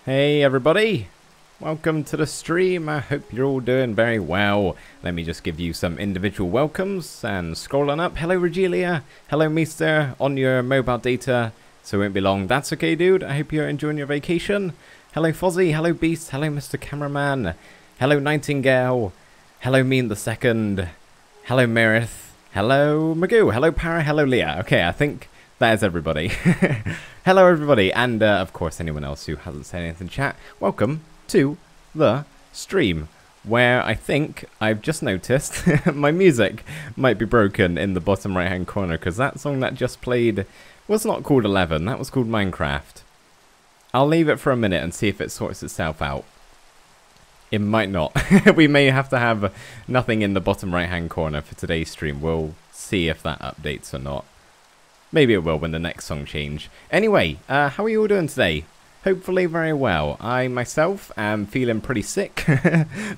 Hey everybody, welcome to the stream. I hope you're all doing very well. Let me just give you some individual welcomes and scroll on up. Hello Regelia, hello Meester on your mobile data, so it won't be long. That's okay dude, I hope you're enjoying your vacation. Hello Fozzie, hello Beast, hello Mr. Cameraman, hello Nightingale, hello Mean the Second, hello Merith, hello Magoo, hello Para, hello Leah. Okay, I think that is everybody. Hello everybody, and of course anyone else who hasn't said anything in chat, welcome to the stream, where I think I've just noticed my music might be broken in the bottom right hand corner, because that song that just played was not called 11, that was called Minecraft. I'll leave it for a minute and see if it sorts itself out. It might not. We may have to have nothing in the bottom right hand corner for today's stream. We'll see if that updates or not. Maybe it will when the next song change. Anyway, how are you all doing today? Hopefully very well. I myself am feeling pretty sick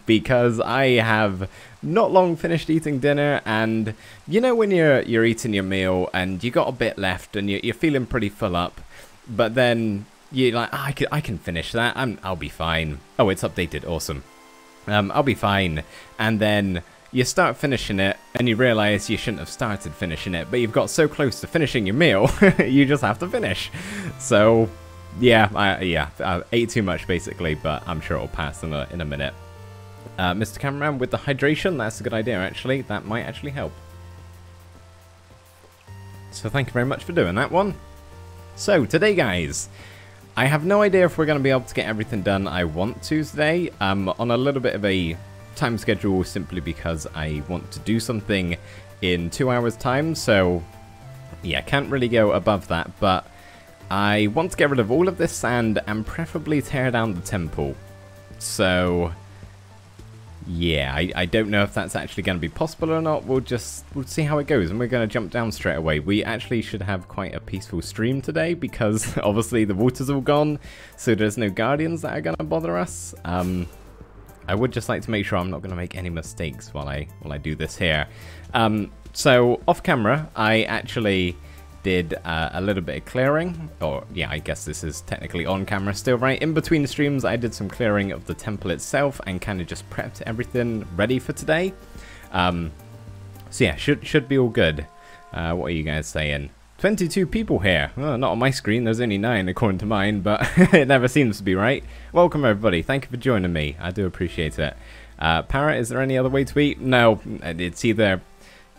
because I have not long finished eating dinner, and you know when you're eating your meal and you got a bit left and you're feeling pretty full up, but then you're like, oh, I can finish that. I'll be fine. Oh, it's updated. Awesome. I'll be fine. And then you start finishing it, and you realize you shouldn't have started finishing it, but you've got so close to finishing your meal, you just have to finish. So, yeah, I ate too much basically, but I'm sure it'll pass in a minute. Mr. Cameraman, with the hydration, that's a good idea actually. That might actually help. So thank you very much for doing that one. So today, guys, I have no idea if we're going to be able to get everything done I want to today. I'm on a little bit of a time schedule simply because I want to do something in 2 hours time, so yeah, can't really go above that, but I want to get rid of all of this sand and preferably tear down the temple. So yeah, I don't know if that's actually going to be possible or not. We'll see how it goes, and we're going to jump down straight away. We actually should have quite a peaceful stream today because obviously the water's all gone, so there's no guardians that are going to bother us. I would just like to make sure I'm not going to make any mistakes while I do this here. So off camera, I actually did a little bit of clearing, or yeah, I guess this is technically on camera still, right? In between streams, I did some clearing of the temple itself and kind of just prepped everything ready for today. So yeah, should be all good. What are you guys saying? 22 people here. Well, not on my screen, there's only 9 according to mine, but it never seems to be, right? Welcome everybody, thank you for joining me, I do appreciate it. Parrot, is there any other way to eat? No, it's either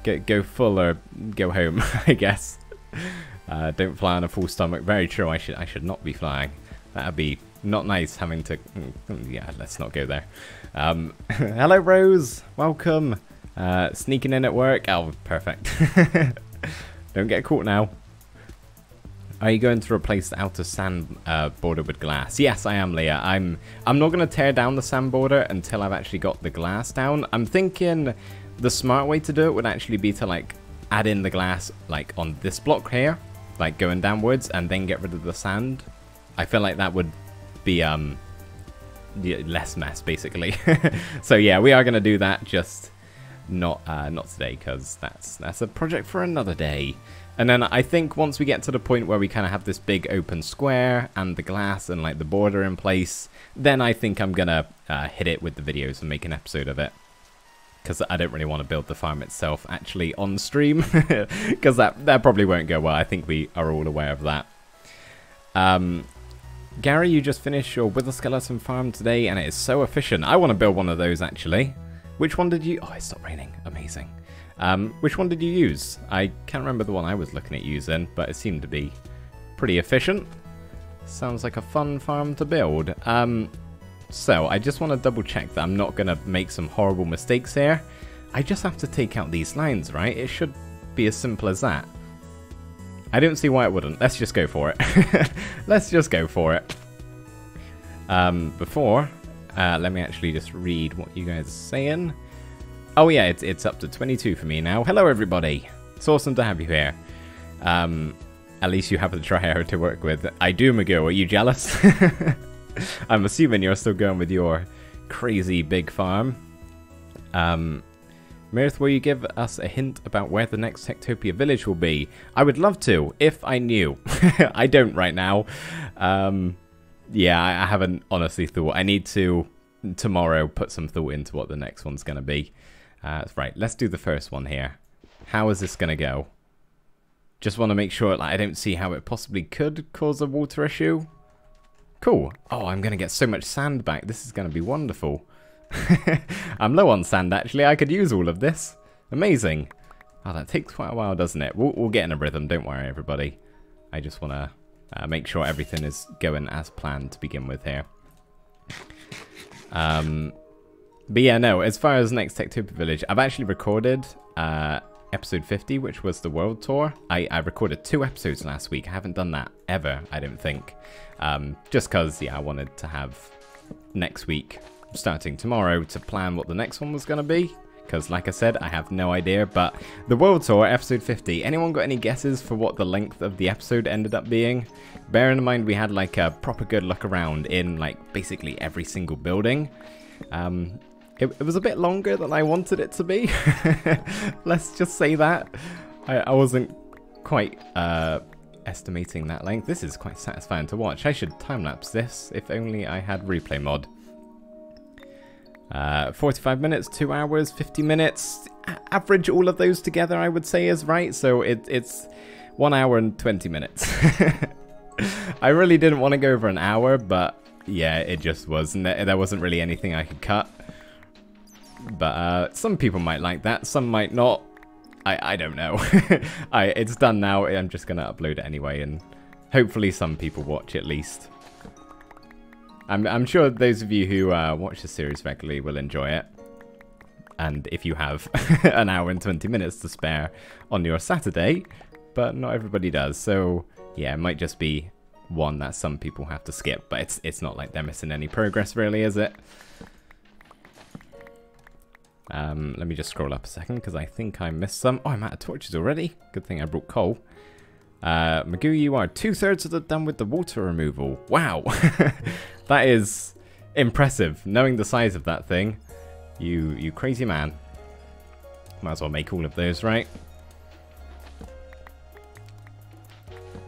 go full or go home, I guess. Don't fly on a full stomach, very true, I should not be flying. That'd be not nice having to, yeah, let's not go there. Hello Rose, welcome. Sneaking in at work, oh, perfect. Don't get caught now. Are you going to replace the outer sand border with glass? Yes, I am, Leah. I'm not going to tear down the sand border until I've actually got the glass down. I'm thinking the smart way to do it would actually be to like add in the glass like on this block here, like going downwards, and then get rid of the sand. I feel like that would be yeah, less mess basically. So yeah, we are going to do that, just not today, because that's a project for another day. And then I think once we get to the point where we kind of have this big open square and the glass and like the border in place, then I think I'm gonna hit it with the videos and make an episode of it, because I don't really want to build the farm itself actually on stream, because that probably won't go well. I think we are all aware of that. Gary, you just finished your Wither Skeleton farm today and it is so efficient. I want to build one of those actually. Which one did you... Oh, it stopped raining. Amazing. Which one did you use? I can't remember the one I was looking at using, but it seemed to be pretty efficient. Sounds like a fun farm to build. So, I just want to double check that I'm not going to make some horrible mistakes here. I just have to take out these lines, right? It should be as simple as that. I don't see why it wouldn't. Let's just go for it. Let's just go for it. Before... let me actually just read what you guys are saying. Oh yeah, it's up to 22 for me now. Hello everybody. It's awesome to have you here. At least you have the Triera to work with. I do, Magoo. Are you jealous? I'm assuming you're still going with your crazy big farm. Mirth, will you give us a hint about where the next Techtopia village will be? I would love to, if I knew. I don't right now. Yeah, I haven't honestly thought. I need to, tomorrow, put some thought into what the next one's going to be. Right, let's do the first one here. How is this going to go? Just want to make sure, like, I don't see how it possibly could cause a water issue. Cool. Oh, I'm going to get so much sand back. This is going to be wonderful. I'm low on sand, actually. I could use all of this. Amazing. Oh, that takes quite a while, doesn't it? We'll get in a rhythm. Don't worry, everybody. I just want to make sure everything is going as planned to begin with here. But yeah, no, as far as Next Techtopia Village, I've actually recorded episode 50, which was the world tour. I recorded 2 episodes last week. I haven't done that ever, I don't think. Just because, yeah, I wanted to have next week, starting tomorrow, to plan what the next one was going to be. Because, like I said, I have no idea. But the world tour, episode 50, anyone got any guesses for what the length of the episode ended up being? Bearing in mind we had like a proper good look around in like basically every single building. It was a bit longer than I wanted it to be. Let's just say that. I wasn't quite estimating that length. This is quite satisfying to watch. I should time-lapse this, if only I had replay mod. 45 minutes, 2 hours, 50 minutes. Average all of those together, I would say, is right. So it's 1 hour and 20 minutes. I really didn't want to go over an hour, but yeah, it just was. There wasn't really anything I could cut. But some people might like that, some might not. I don't know. It's done now. I'm just going to upload it anyway, and hopefully some people watch at least. I'm sure those of you who watch the series regularly will enjoy it. And if you have an hour and 20 minutes to spare on your Saturday, but not everybody does. So yeah, it might just be one that some people have to skip, but it's not like they're missing any progress really, is it? Let me just scroll up a second, because I think I missed some. Oh, I'm out of torches already. Good thing I brought coal. Magoo, you are 2/3 of the done with the water removal. Wow. That is impressive. Knowing the size of that thing. You crazy man. Might as well make all of those, right?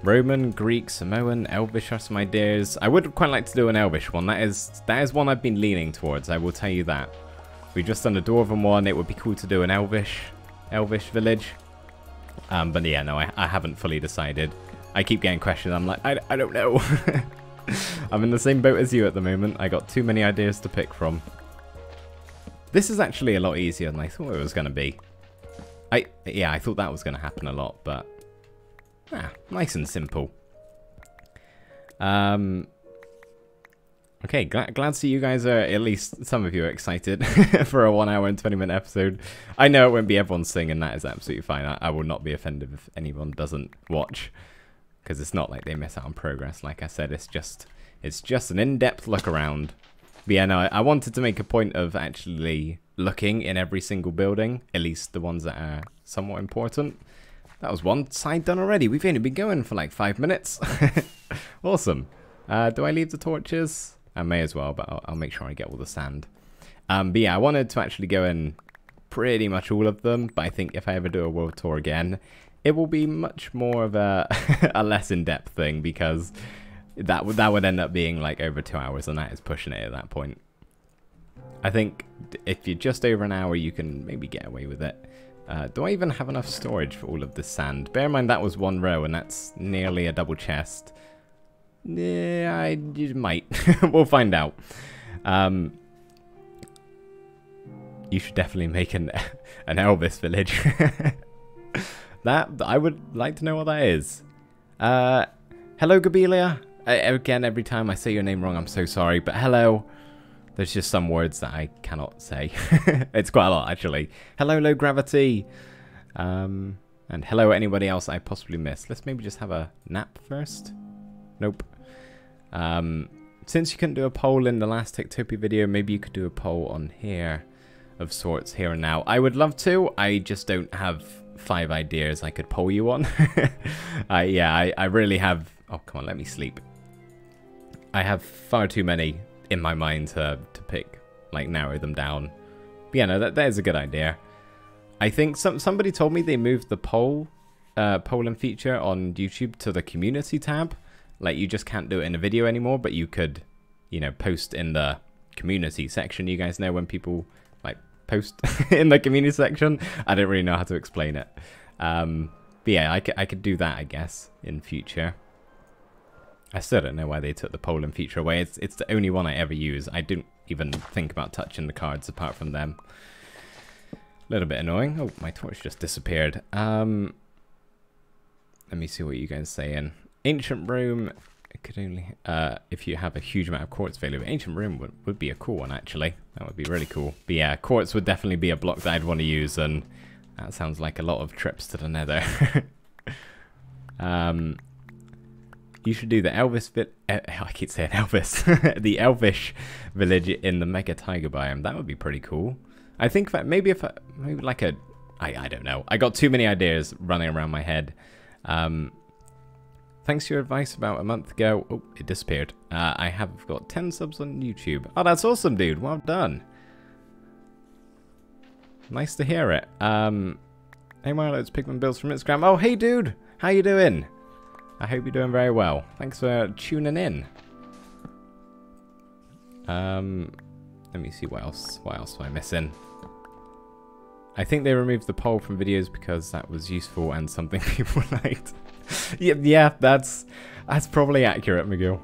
Roman, Greek, Samoan, Elvish are some ideas. I would quite like to do an Elvish one. That is one I've been leaning towards, I will tell you that. We've just done a Dwarven one. It would be cool to do an Elvish village. But yeah, no, I haven't fully decided. I keep getting questions. I'm like, I don't know. I'm in the same boat as you at the moment. I got too many ideas to pick from. This is actually a lot easier than I thought it was going to be. Yeah, I thought that was going to happen a lot, but nice and simple. Okay, glad to see you guys are, at least some of you are excited for a 1 hour and 20 minute episode. I know it won't be everyone's thing, and that is absolutely fine. I will not be offended if anyone doesn't watch, because it's not like they miss out on progress. Like I said, it's just an in-depth look around. But yeah, no, I wanted to make a point of actually looking in every single building, at least the ones that are somewhat important. That was one side done already. We've only been going for like 5 minutes. Awesome. Do I leave the torches? I may as well, but I'll make sure I get all the sand. But yeah, I wanted to actually go in pretty much all of them, but I think if I ever do a world tour again, it will be much more of a, a less in-depth thing, because that would end up being like over 2 hours, and that is pushing it at that point. I think if you're just over an hour, you can maybe get away with it. Do I even have enough storage for all of this sand? Bear in mind that was 1 row, and that's nearly a double chest. Yeah, you might. We'll find out. You should definitely make an Elvis village. That I would like to know what that is. Hello, Gabelia. Again, every time I say your name wrong, I'm so sorry. But hello. There's just some words that I cannot say. It's quite a lot, actually. Hello, Low Gravity. And hello, anybody else I possibly missed. Let's maybe just have a nap first. Nope. Since you couldn't do a poll in the last Techtopia video, maybe you could do a poll on here of sorts, here and now. I would love to. I just don't have 5 ideas I could poll you on. Yeah, I really have... Oh, come on, let me sleep. I have far too many in my mind to pick, like, narrow them down. But yeah, no, that is a good idea. I think somebody told me they moved the polling feature on YouTube to the community tab. Like, you just can't do it in a video anymore, but you could, you know, post in the community section. You guys know when people, like, post in the community section? I don't really know how to explain it. But yeah, I could do that, I guess, in future. I still don't know why they took the polling feature away. It's the only one I ever use. I don't even think about touching the cards apart from them. A little bit annoying. Oh, my torch just disappeared. Let me see what you guys saying. Ancient Rome could only if you have a huge amount of quartz available. Ancient Rome would be a cool one, actually. That would be really cool. But yeah, quartz would definitely be a block that I'd want to use, and that sounds like a lot of trips to the Nether. You should do the I keep saying Elvis. The Elvish village in the Mega Tiger biome. That would be pretty cool. I think that maybe maybe like a, I don't know. I got too many ideas running around my head. Thanks for your advice about a month ago. Oh, it disappeared. I have got 10 subs on YouTube. Oh, that's awesome, dude. Well done. Nice to hear it. Hey, Marlo, it's Pigman Bills from Instagram. Oh, hey, dude. How you doing? I hope you're doing very well. Thanks for tuning in. Let me see what else am I missing. I think they removed the poll from videos because that was useful and something people liked. yeah, that's probably accurate, Miguel.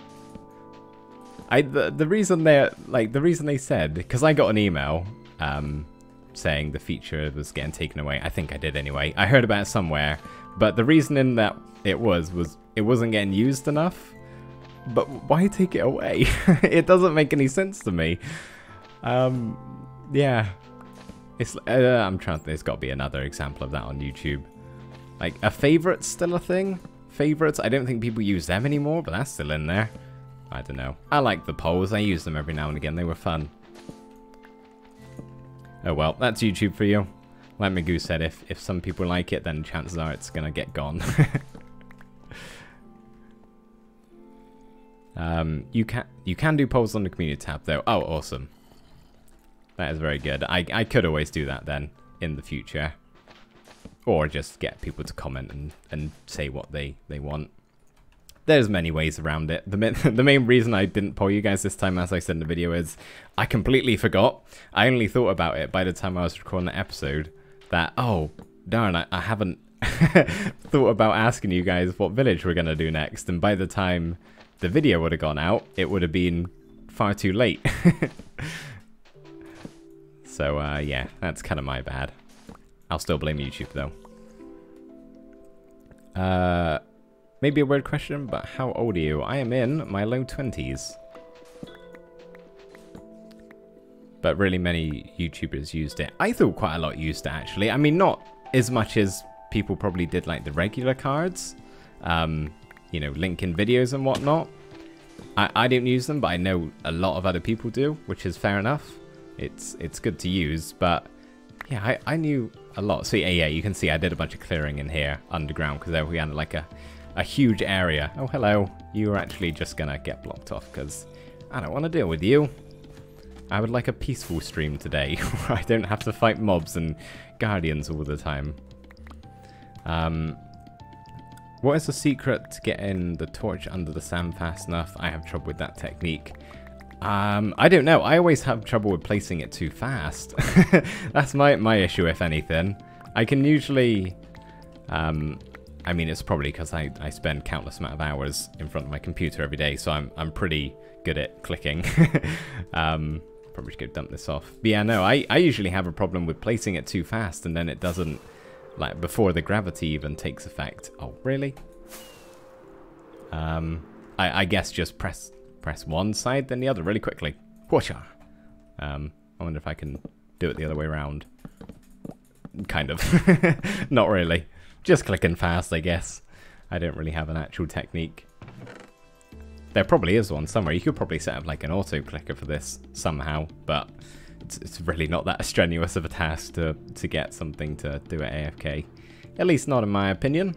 The reason they said, because I got an email saying the feature was getting taken away. I think I did anyway. I heard about it somewhere, but the reasoning that it was it wasn't getting used enough. But why take it away? It doesn't make any sense to me. Yeah. It's I'm trying to think, there's got to be another example of that on YouTube. Like, a favorite's still a thing? Favorites, I don't think people use them anymore, but that's still in there. I don't know. I like the polls. I use them every now and again. They were fun. Oh well, that's YouTube for you. Like Magoo said, if some people like it, then chances are it's gonna get gone. You can do polls on the community tab though. Oh, awesome. That is very good. I could always do that then in the future. Or just get people to comment and say what they want. There's many ways around it. The main reason I didn't poll you guys this time, as I said in the video, is I completely forgot. I only thought about it by the time I was recording the episode that, oh, darn, I haven't thought about asking you guys what village we're going to do next. And by the time the video would have gone out, it would have been far too late. So, yeah, that's kind of my bad. I'll still blame YouTube, though. Maybe a weird question, but how old are you? I am in my low 20s. But really many YouTubers used it. I thought quite a lot used it, actually. I mean, not as much as people probably did, like, the regular cards. You know, linking videos and whatnot. I didn't use them, but I know a lot of other people do, which is fair enough. It's good to use, but yeah, I knew a lot. So yeah, you can see I did a bunch of clearing in here underground because we had like a huge area. Oh, hello. You are actually just gonna get blocked off because I don't want to deal with you. I would like a peaceful stream today where I don't have to fight mobs and guardians all the time. What is the secret to getting the torch under the sand fast enough? I have trouble with that technique. I don't know. I always have trouble with placing it too fast. That's my issue, if anything. I can usually... I mean, it's probably because I spend countless amount of hours in front of my computer every day, so I'm pretty good at clicking. Probably should go dump this off. But yeah, no, I usually have a problem with placing it too fast, and then it doesn't... Like, before the gravity even takes effect. Oh, really? I guess just press one side, then the other really quickly. Whoosha! I wonder if I can do it the other way around. Kind of. Not really. Just clicking fast, I guess. I don't really have an actual technique. There probably is one somewhere. You could probably set up like an auto clicker for this somehow, but it's really not that strenuous of a task to get something to do at AFK. At least not in my opinion.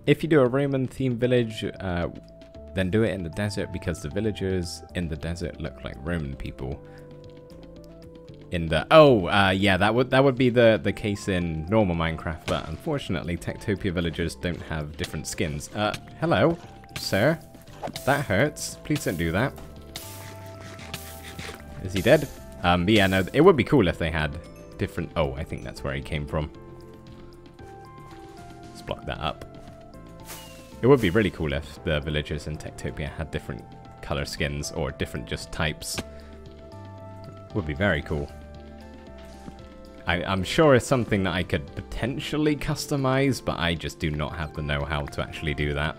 If you do a Roman-themed village, then do it in the desert because the villagers in the desert look like Roman people. in the yeah, that would be the case in normal Minecraft, but unfortunately Techtopia villagers don't have different skins. Hello, sir. That hurts. Please don't do that. Is he dead? But yeah, no, it would be cool if they had different... Oh, I think that's where he came from. Let's block that up. It would be really cool if the villagers in Techtopia had different color skins or different just types. Would be very cool. I'm sure it's something that I could potentially customize, but I just do not have the know-how to actually do that.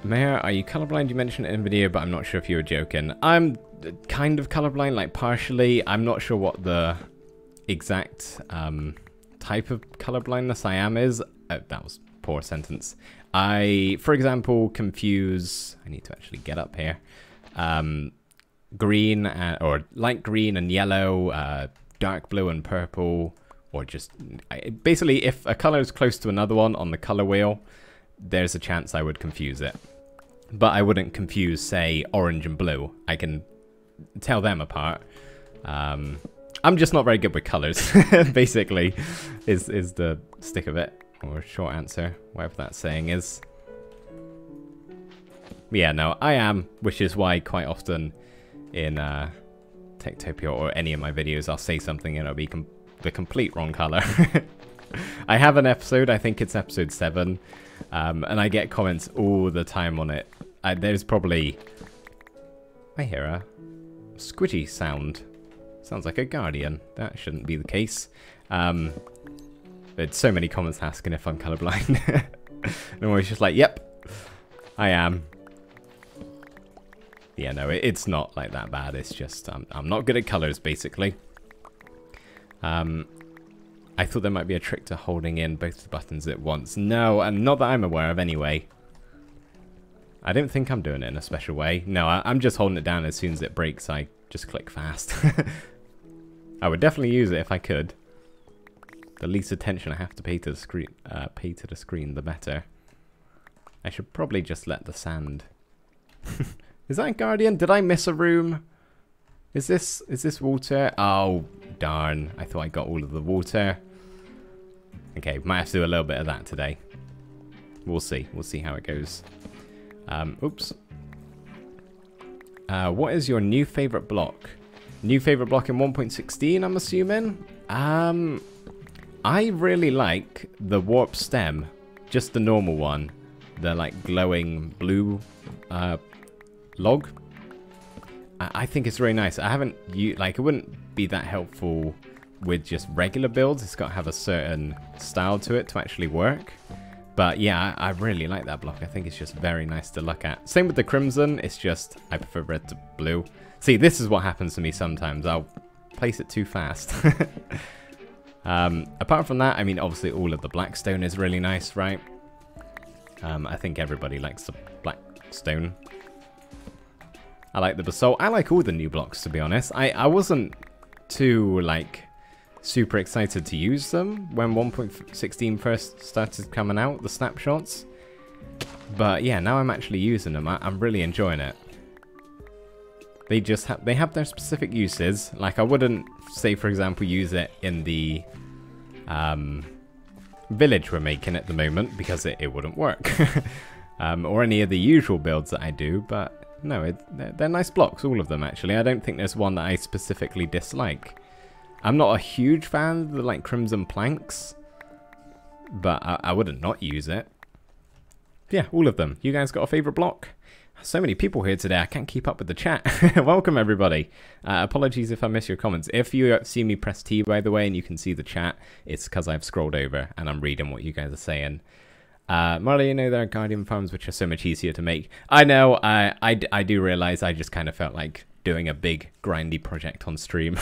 Mayor, are you colorblind? You mentioned it in the video, but I'm not sure if you were joking. I'm kind of colorblind, like partially. I'm not sure what the exact type of colorblindness I am is. That was a poor sentence. I, for example, confuse... I need to actually get up here. Green, or light green and yellow, dark blue and purple, or just... basically, if a color is close to another one on the color wheel, there's a chance I would confuse it. But I wouldn't confuse, say, orange and blue. I can tell them apart. I'm just not very good with colors, basically, is the stick of it, or short answer, whatever that saying is. But yeah, no, I am, which is why quite often in Techtopia or any of my videos, I'll say something and it'll be the complete wrong color. I have an episode, I think it's episode 7, and I get comments all the time on it. There's probably... I hear a squidgy sound. Sounds like a guardian. That shouldn't be the case. There's so many comments asking if I'm colorblind. And I'm always just like, yep, I am. Yeah, no, it's not like that bad. It's just I'm not good at colors, basically. I thought there might be a trick to holding in both the buttons at once. No, and not that I'm aware of anyway. I don't think I'm doing it in a special way. No, I'm just holding it down. As soon as it breaks, I just click fast. I would definitely use it if I could. The least attention I have to pay to the screen, the better. I should probably just let the sand... Is that a guardian? Did I miss a room? Is this water? Oh, darn. I thought I got all of the water. Okay, might have to do a little bit of that today. We'll see. We'll see how it goes. Oops. What is your new favorite block? New favorite block in 1.16, I'm assuming? I really like the warp stem. Just the normal one. The, like, glowing blue log. I think it's really nice. I haven't... like, it wouldn't be that helpful with just regular builds. It's got to have a certain style to it to actually work. But yeah, I really like that block. I think it's just very nice to look at. Same with the crimson. It's just, I prefer red to blue. See, this is what happens to me sometimes. I'll place it too fast. Apart from that, I mean, obviously all of the black stone is really nice, right? I think everybody likes the black stone. I like the basalt. I like all the new blocks, to be honest. I wasn't too, like, super excited to use them when 1.16 first started coming out, the snapshots. But yeah, now I'm actually using them. I'm really enjoying it. They just have their specific uses. Like, I wouldn't say, for example, use it in the village we're making at the moment because it wouldn't work. Or any of the usual builds that I do, but no, they're nice blocks, all of them, actually. I don't think there's one that I specifically dislike. I'm not a huge fan of the, like, crimson planks, but I wouldn't not use it. Yeah, all of them. You guys got a favorite block? So many people here today, I can't keep up with the chat. Welcome, everybody. Apologies if I miss your comments. If you see me press T, by the way, and you can see the chat, it's because I've scrolled over and I'm reading what you guys are saying. Marley, you know, there are guardian farms which are so much easier to make. I know, I do realize I just kind of felt like doing a big grindy project on stream.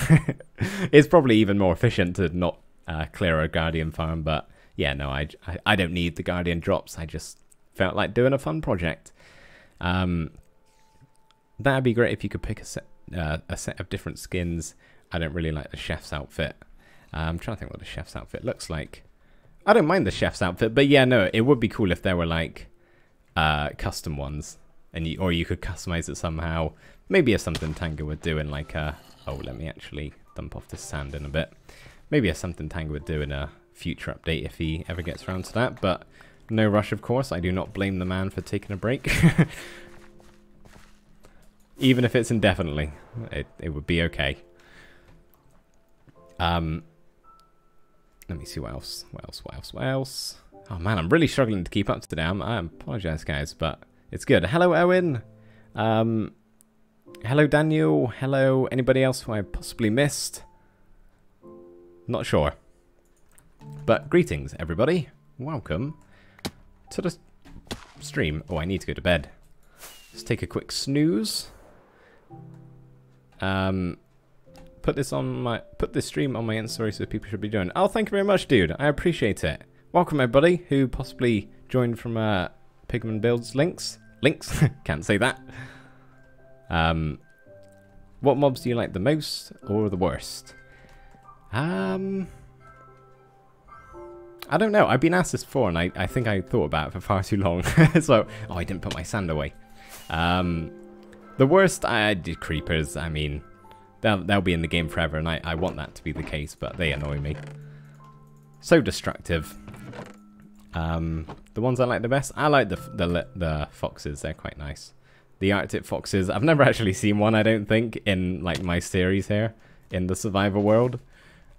It's probably even more efficient to not clear a guardian farm, but yeah, no, I don't need the guardian drops. I just felt like doing a fun project. That'd be great if you could pick a set of different skins. I don't really like the chef's outfit. I'm trying to think what the chef's outfit looks like. I don't mind the chef's outfit, but yeah, no, it would be cool if there were, like, custom ones. and or you could customize it somehow. Maybe it's something Tango would do in like a... Oh, let me actually dump off this sand in a bit. Maybe it's something Tango would do in a future update if he ever gets around to that, but no rush, of course. I do not blame the man for taking a break. Even if it's indefinitely, it would be okay. Let me see what else. What else? Oh man, I'm really struggling to keep up today. I apologize, guys, but it's good. Hello, Owen. Hello, Daniel. Hello, anybody else who I possibly missed? Not sure. But greetings, everybody. Welcome to the stream. Oh, I need to go to bed. Let's take a quick snooze. Put this stream on my Insta story, so people should be doing. Oh, thank you very much, dude. I appreciate it. Welcome, everybody who possibly joined from Pigman Builds links. Can't say that. What mobs do you like the most or the worst? I don't know. I've been asked this before, and I think I thought about it for far too long. So, oh, I didn't put my sand away. The worst, I did creepers. I mean, they'll be in the game forever, and I want that to be the case, but they annoy me. So destructive. The ones I like the best, I like the foxes. They're quite nice. The Arctic foxes. I've never actually seen one, I don't think, in like my series here in the survivor world.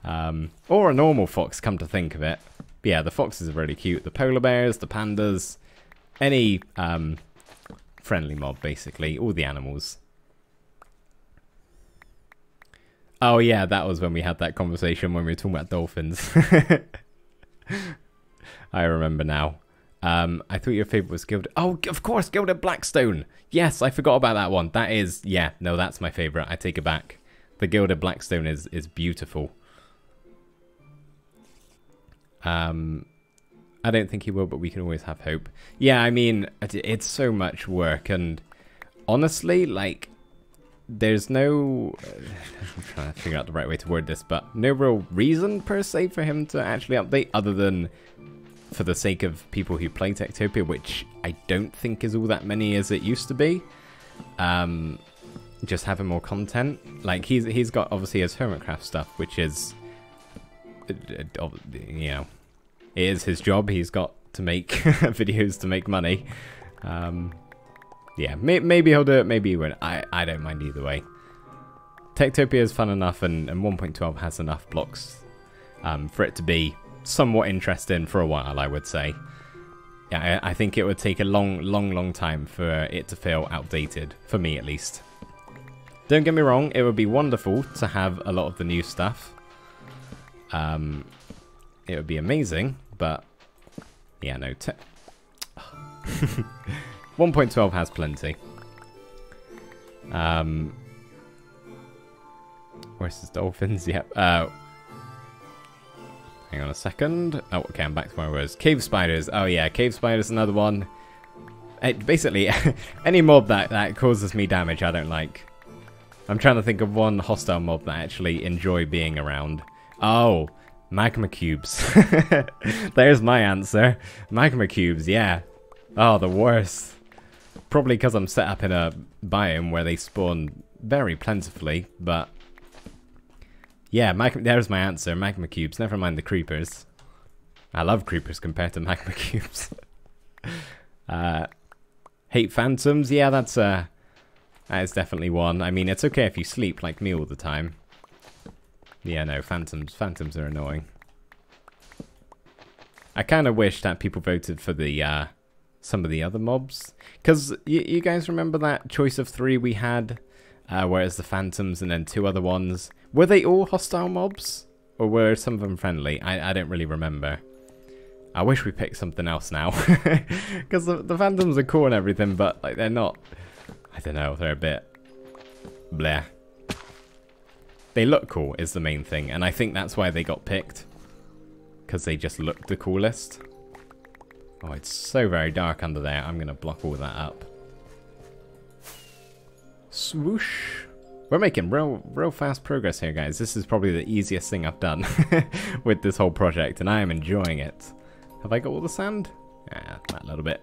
Or a normal fox, come to think of it. But yeah, the foxes are really cute. The polar bears, the pandas, any friendly mob, basically. All the animals. Oh yeah, that was when we had that conversation when we were talking about dolphins. I remember now. I thought your favorite was Gilded... Oh, of course, Gilded Blackstone. Yes, I forgot about that one. That is... Yeah, no, that's my favorite. I take it back. The Gilded Blackstone is beautiful. I don't think he will, but we can always have hope. Yeah, I mean, it's so much work, and honestly, like, there's no... I'm trying to figure out the right way to word this, but no real reason, per se, for him to actually update, other than for the sake of people who play Techtopia, which I don't think is all that many as it used to be. Just having more content. Like, he's got, obviously, his Hermitcraft stuff, which is... you know, it is his job. He's got to make videos to make money. Yeah, maybe he'll do it, maybe he won't. I don't mind either way. Techtopia is fun enough, and 1.12 has enough blocks for it to be somewhat interesting for a while, I would say. Yeah, I think it would take a long time for it to feel outdated, for me at least. Don't get me wrong, it would be wonderful to have a lot of the new stuff. It would be amazing, but yeah, no. 1.12 has plenty. Where's his dolphins? Yep. Hang on a second. Oh, okay, I'm back to where I was. Cave spiders. Oh yeah, cave spiders, another one. Basically, any mob that causes me damage, I don't like. I'm trying to think of one hostile mob that I actually enjoy being around. Oh, magma cubes. There's my answer. Magma cubes, yeah. Oh, the worst. Probably because I'm set up in a biome where they spawn very plentifully, but... yeah, there's my answer. Magma cubes. Never mind the creepers. I love creepers compared to magma cubes. Hate phantoms. Yeah, that is definitely one. I mean, it's okay if you sleep like me all the time. Yeah, no, phantoms are annoying. I kind of wish that people voted for the some of the other mobs, because you guys remember that choice of 3 we had, where it's the phantoms and then 2 other ones. Were they all hostile mobs, or were some of them friendly? I don't really remember. I wish we picked something else now, because the phantoms are cool and everything, but like they're not. I don't know, they're a bit bleh. They look cool is the main thing, and I think that's why they got picked. Because they just look the coolest. Oh, it's so very dark under there. I'm going to block all that up. Swoosh. We're making real fast progress here, guys. This is probably the easiest thing I've done with this whole project, and I am enjoying it. Have I got all the sand? Yeah, that little bit.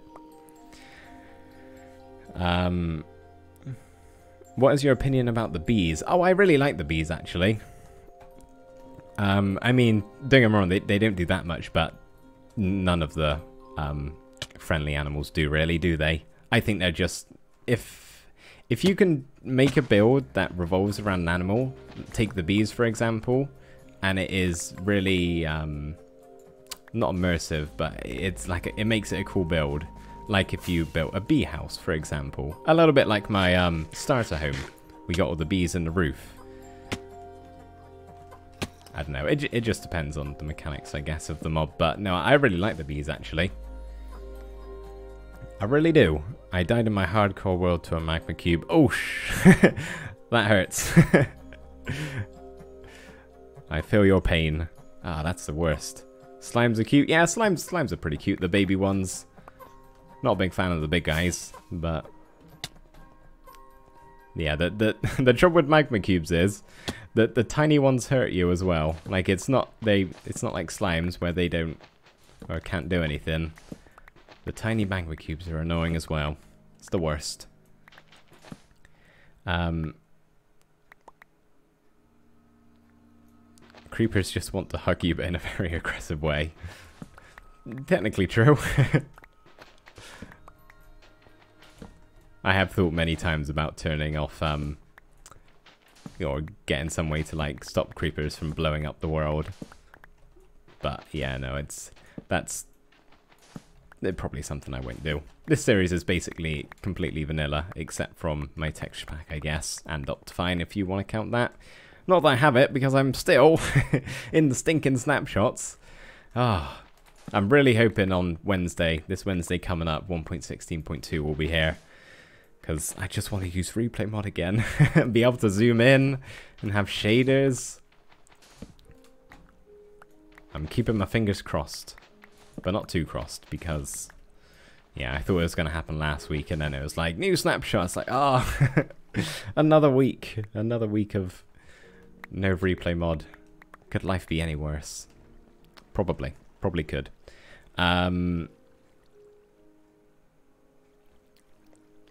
What is your opinion about the bees? Oh, I really like the bees, actually. I mean, don't get me wrong, they don't do that much, but none of the friendly animals do, really, do they? I think they're just... If you can make a build that revolves around an animal, take the bees, for example, and it is really... not immersive, but it's like it makes it a cool build. Like if you built a bee house, for example. A little bit like my starter home. We got all the bees in the roof. I don't know, it just depends on the mechanics, I guess, of the mob. But no, I really like the bees, actually. I really do. I died in my hardcore world to a magma cube. Oh, that hurts. I feel your pain. Ah, that's the worst. Slimes are cute. Yeah, slimes are pretty cute, the baby ones. Not a big fan of the big guys, but... yeah, the trouble with magma cubes is that the tiny ones hurt you as well. Like, it's not like slimes where they don't or can't do anything. The tiny magma cubes are annoying as well. It's the worst. Creepers just want to hug you, but in a very aggressive way. Technically true. I have thought many times about turning off, or getting some way to, like, stop creepers from blowing up the world. But, yeah, no, that's probably something I won't do. This series is basically completely vanilla, except from my texture pack, I guess, and Optifine, if you want to count that. Not that I have it, because I'm still in the stinking snapshots. Ah, I'm really hoping on Wednesday, this Wednesday coming up, 1.16.2 will be here. Because I just want to use replay mod again. And be able to zoom in and have shaders. I'm keeping my fingers crossed. But not too crossed, because... yeah, I thought it was going to happen last week, and then it was like, new snapshots. Like, oh, another week. Another week of no replay mod. Could life be any worse? Probably. Probably could.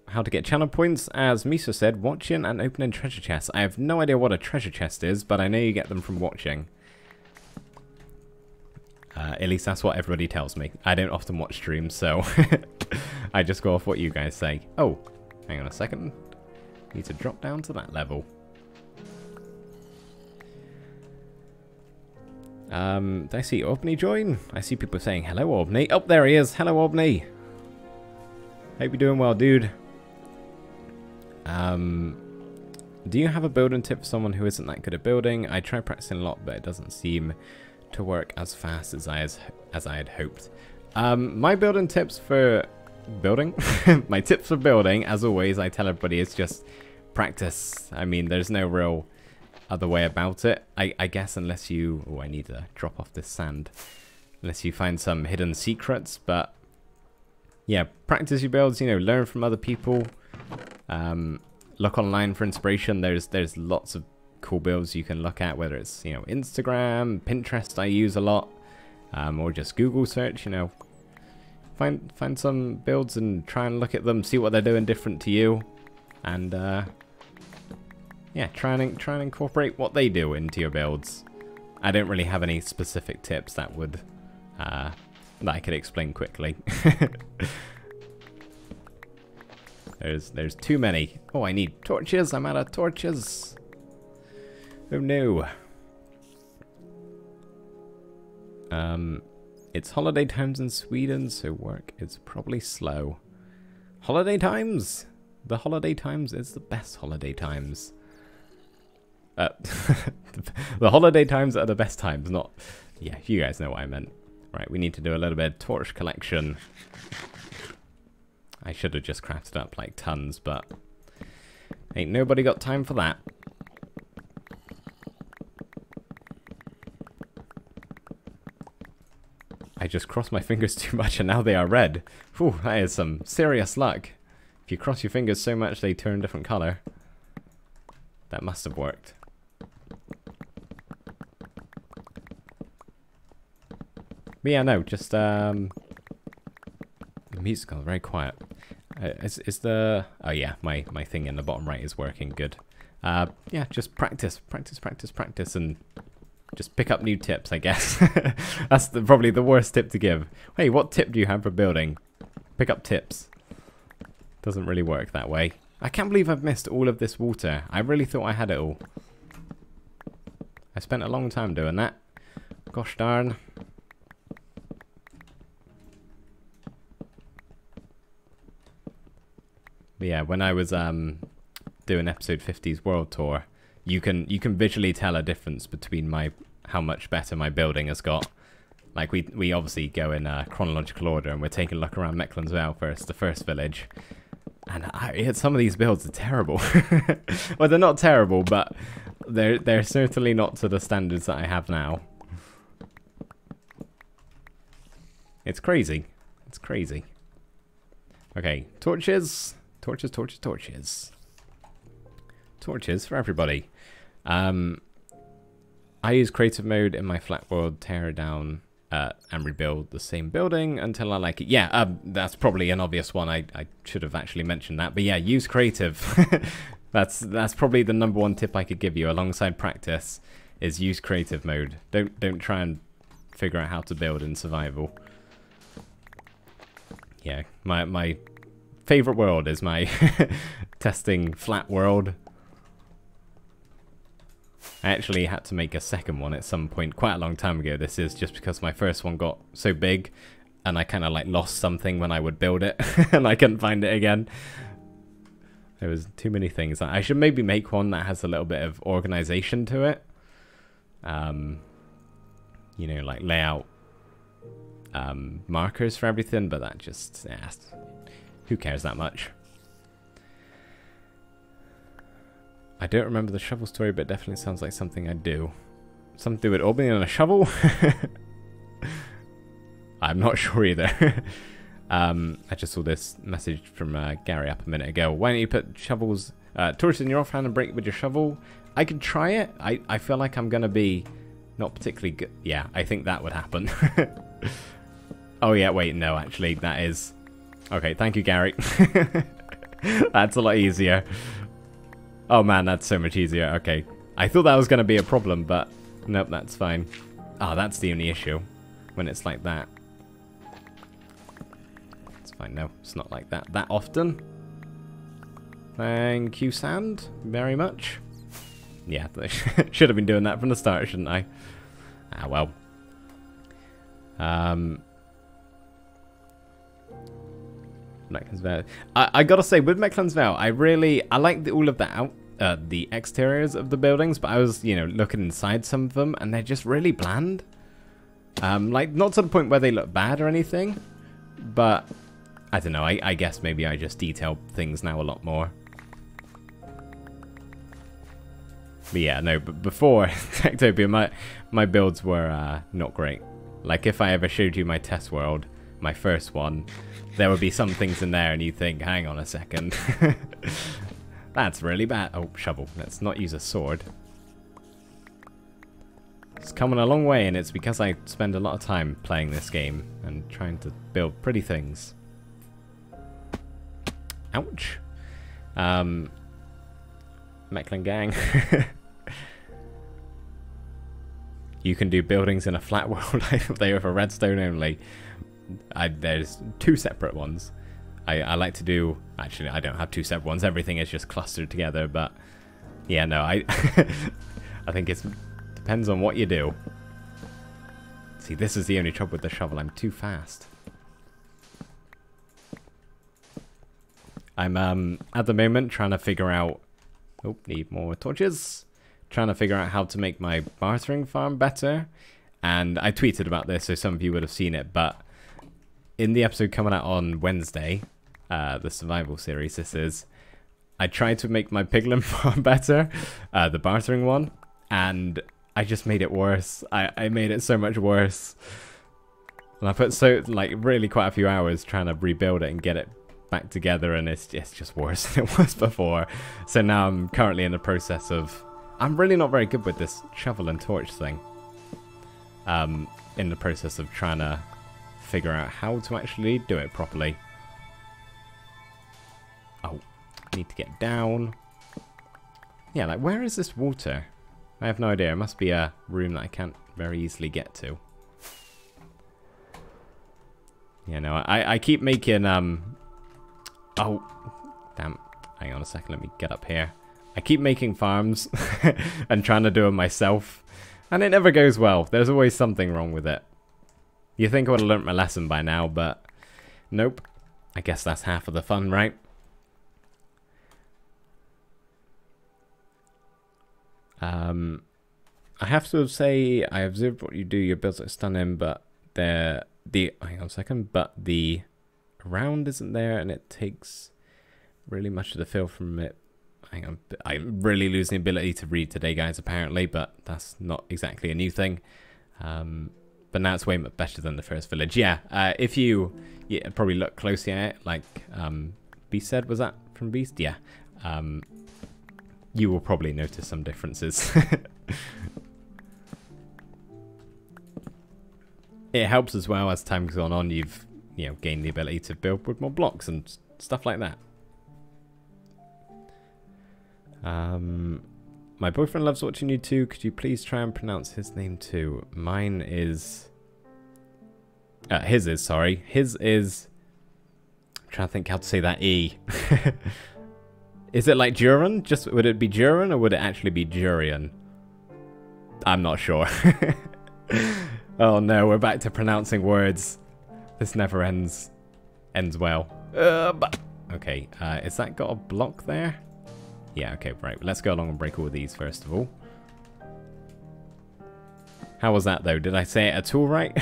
How to get channel points? As Miso said, watching and opening treasure chests. I have no idea what a treasure chest is, but I know you get them from watching. At least that's what everybody tells me. I don't often watch streams, so I just go off what you guys say. Oh, hang on a second. Need to drop down to that level. Did I see Obney join? I see people saying hello, Obney. Oh, there he is. Hello, Obney. Hope you're doing well, dude. Do you have a building tip for someone who isn't that good at building? I try practicing a lot, but it doesn't seem to work as fast as I had hoped. My building tips for building, my tips for building, as always, I tell everybody, is just practice. I mean, there's no real other way about it. I guess unless you... oh, I need to drop off this sand. Unless you find some hidden secrets, but yeah, practice your builds, you know, learn from other people. Look online for inspiration. There's lots of cool builds you can look at, whether it's, you know, Instagram, Pinterest I use a lot, or just Google search, you know. Find some builds and try and look at them, see what they're doing different to you, and yeah, try and incorporate what they do into your builds. I don't really have any specific tips that would that I could explain quickly. There's too many. Oh, I need torches. I'm out of torches. Oh no. It's holiday times in Sweden, so work is probably slow. Holiday times? The holiday times is the best holiday times. The holiday times are the best times, not... yeah, you guys know what I meant. Right, we need to do a little bit of torch collection. I should have just crafted up like tons, but ain't nobody got time for that. I just crossed my fingers too much and now they are red. Whew, that is some serious luck. If you cross your fingers so much they turn different colour. That must have worked. But yeah, no, just the music's gone very quiet. Is the... Oh yeah, my thing in the bottom right is working good. Yeah, just practice, and just pick up new tips, I guess. That's probably the worst tip to give. Hey, what tip do you have for building? Pick up tips. Doesn't really work that way. I can't believe I've missed all of this water. I really thought I had it all. I spent a long time doing that. Gosh darn. But yeah, when I was doing episode 50's world tour, you can visually tell a difference between how much better my building has got. Like we obviously go in chronological order, and we're taking a look around Mecklen's Vale first, the first village. And some of these builds are terrible. Well, they're not terrible, but they're certainly not to the standards that I have now. It's crazy. It's crazy. Okay, torches. Torches, torches, torches. Torches for everybody. I use creative mode in my flat world, tear down and rebuild the same building until I like it. Yeah, that's probably an obvious one. I should have actually mentioned that. But yeah, use creative. That's probably the #1 tip I could give you alongside practice is use creative mode. Don't try and figure out how to build in survival. Yeah, my favorite world is my testing flat world. I actually had to make a second one at some point quite a long time ago. This is just because my first one got so big and I kind of like lost something when I would build it and I couldn't find it again. There was too many things. I should maybe make one that has a little bit of organization to it. You know, like layout markers for everything, but that just, yeah, who cares that much? I don't remember the shovel story, but it definitely sounds like something I'd do. Something to do with opening on a shovel? I'm not sure either. I just saw this message from Gary up a minute ago. Why don't you put shovels, torches in your offhand and break it with your shovel? I could try it. I feel like I'm going to be not particularly good. Yeah, I think that would happen. Oh yeah, wait, no, actually, that is... Okay, thank you, Gary. That's a lot easier. Oh man, that's so much easier. Okay. I thought that was going to be a problem, but nope, that's fine. Oh, that's the only issue. When it's like that. It's fine. No, it's not like that often. Thank you, Sand, very much. Yeah, should have been doing that from the start, shouldn't I? Ah, well. Mecklen's Vale. I gotta say, with Mecklen's Vale, I like all of the exteriors of the buildings, but I was, you know, looking inside some of them, and they're just really bland. Like, not to the point where they look bad or anything, but I don't know. I guess maybe I just detail things now a lot more. But yeah, no, but before Techtopia, my builds were not great. Like, if I ever showed you my test world, my first one, there would be some things in there and you think, hang on a second. That's really bad. Oh, shovel. Let's not use a sword. It's coming a long way, and it's because I spend a lot of time playing this game and trying to build pretty things. Ouch. Mecklen gang. You can do buildings in a flat world. They are for redstone only. There's 2 separate ones. I like to do... Actually, I don't have 2 separate ones. Everything is just clustered together, but... Yeah, no, I think it depends on what you do. See, this is the only trouble with the shovel. I'm too fast. I'm, at the moment, trying to figure out... Oh, need more torches. Trying to figure out how to make my bartering farm better. And I tweeted about this, so some of you would have seen it, but... In the episode coming out on Wednesday, the survival series this is, I tried to make my piglin farm better, the bartering one, and I just made it worse. I made it so much worse. And I put really quite a few hours trying to rebuild it and get it back together, and it's just worse than it was before. So now I'm currently in the process of... I'm really not very good with this shovel and torch thing. In the process of trying to figure out how to actually do it properly. Oh, I need to get down. Yeah, like, where is this water? I have no idea. It must be a room that I can't very easily get to. Yeah, no, I keep making, oh, damn. Hang on a second, let me get up here. I keep making farms and trying to do them myself. And it never goes well. There's always something wrong with it. You think I would have learnt my lesson by now, but nope. I guess that's half of the fun, right? I have to say, I observed what you do. Your builds are stunning, but hang on a second, but the round isn't there, and it takes really much of the feel from it. Hang on, I'm really losing the ability to read today, guys, apparently, but that's not exactly a new thing. But now it's way much better than the first village. Yeah, if you probably look closely at it, like Beast said, was that from Beast? Yeah. You will probably notice some differences. It helps as well as time's gone on. You've gained the ability to build with more blocks and stuff like that. My boyfriend loves watching you too. Could you please try and pronounce his name too? Mine is... his is, sorry. His is... I'm trying to think how to say that E. Is it like Duran? Would it be Duran or would it actually be Durian? I'm not sure. Oh no, we're back to pronouncing words. This never ends well. Okay, is that got a block there? Yeah, okay, right. Let's go along and break all of these first of all. How was that though? Did I say it at all right?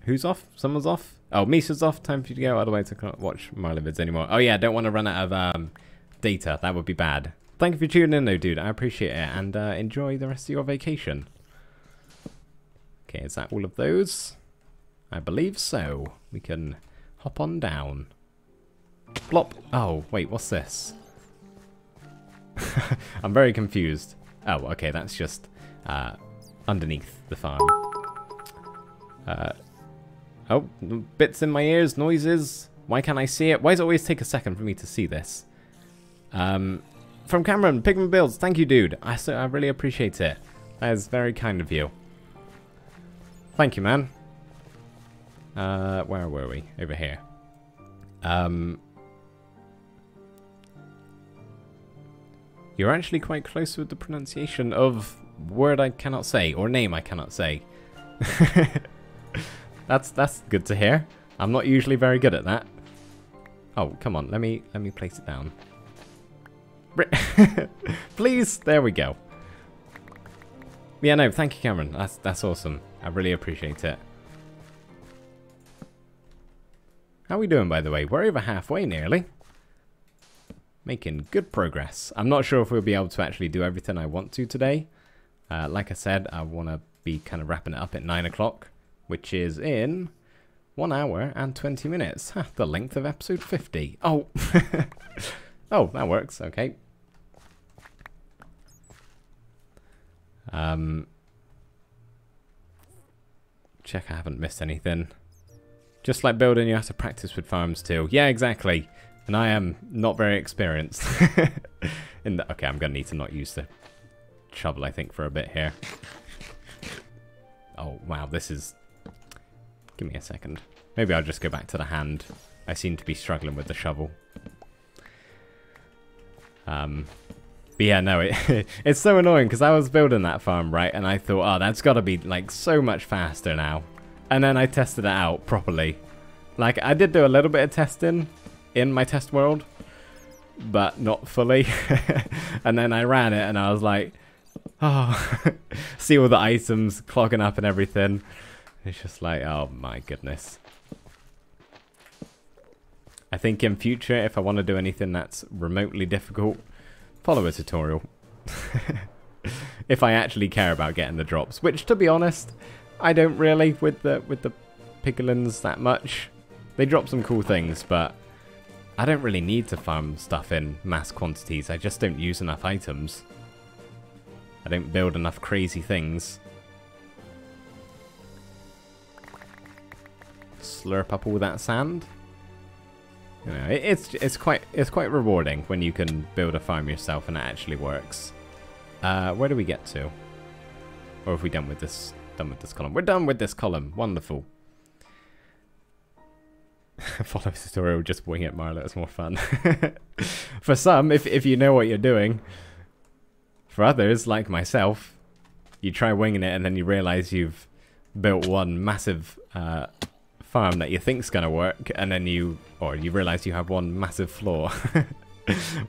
Who's off? Someone's off? Oh, Misha's off. Time for you to go. Otherwise I can't watch Marley vids anymore. Oh yeah, don't want to run out of data. That would be bad. Thank you for tuning in though, dude. I appreciate it. And enjoy the rest of your vacation. Okay, is that all of those? I believe so. We can hop on down. Plop. Oh, wait, what's this? I'm very confused. Oh, okay, that's just underneath the farm. Oh, bits in my ears, noises. Why can't I see it? Why does it always take a second for me to see this? From Cameron, Pigman Builds, thank you, dude. I really appreciate it. That is very kind of you. Thank you, man. Where were we? Over here. You're actually quite close with the pronunciation of word I cannot say, or name I cannot say. That's good to hear. I'm not usually very good at that. Oh, come on, let me place it down. Please, there we go. Yeah, no, thank you, Cameron. That's awesome. I really appreciate it. How are we doing, by the way? We're over halfway, nearly. Making good progress. I'm not sure if we'll be able to actually do everything I want to today. Like I said, I want to be kind of wrapping it up at 9 o'clock, which is in 1 hour and 20 minutes. Huh, the length of episode 50. Oh, oh, that works. Okay. Check I haven't missed anything. Just like building, you have to practice with farms too. Yeah, exactly. And I am not very experienced. Okay, I'm going to need to not use the shovel, I think, for a bit here. Oh, wow, this is... Give me a second. Maybe I'll just go back to the hand. I seem to be struggling with the shovel. But yeah, no, it's so annoying because I was building that farm, right? And I thought, oh, that's got to be, like, so much faster now. And then I tested it out properly. Like, I did do a little bit of testing in my test world, but not fully. And then I ran it and I was like, oh, see all the items clogging up and everything. It's just like, oh my goodness. I think in future, if I want to do anything that's remotely difficult, follow a tutorial. If I actually care about getting the drops, which to be honest, I don't really with the piglins that much. They drop some cool things, but I don't really need to farm stuff in mass quantities. I just don't use enough items. I don't build enough crazy things. slurp up all that sand. You know, it's quite rewarding when you can build a farm yourself and it actually works. Where do we get to? Or have we done with this column? We're done with this column. Wonderful. Follow tutorial, just wing it, Marla. It's more fun. For some, if you know what you're doing. For others, like myself, you try winging it and then you realize you've built one massive farm that you think's gonna work, and then you realize you have one massive flaw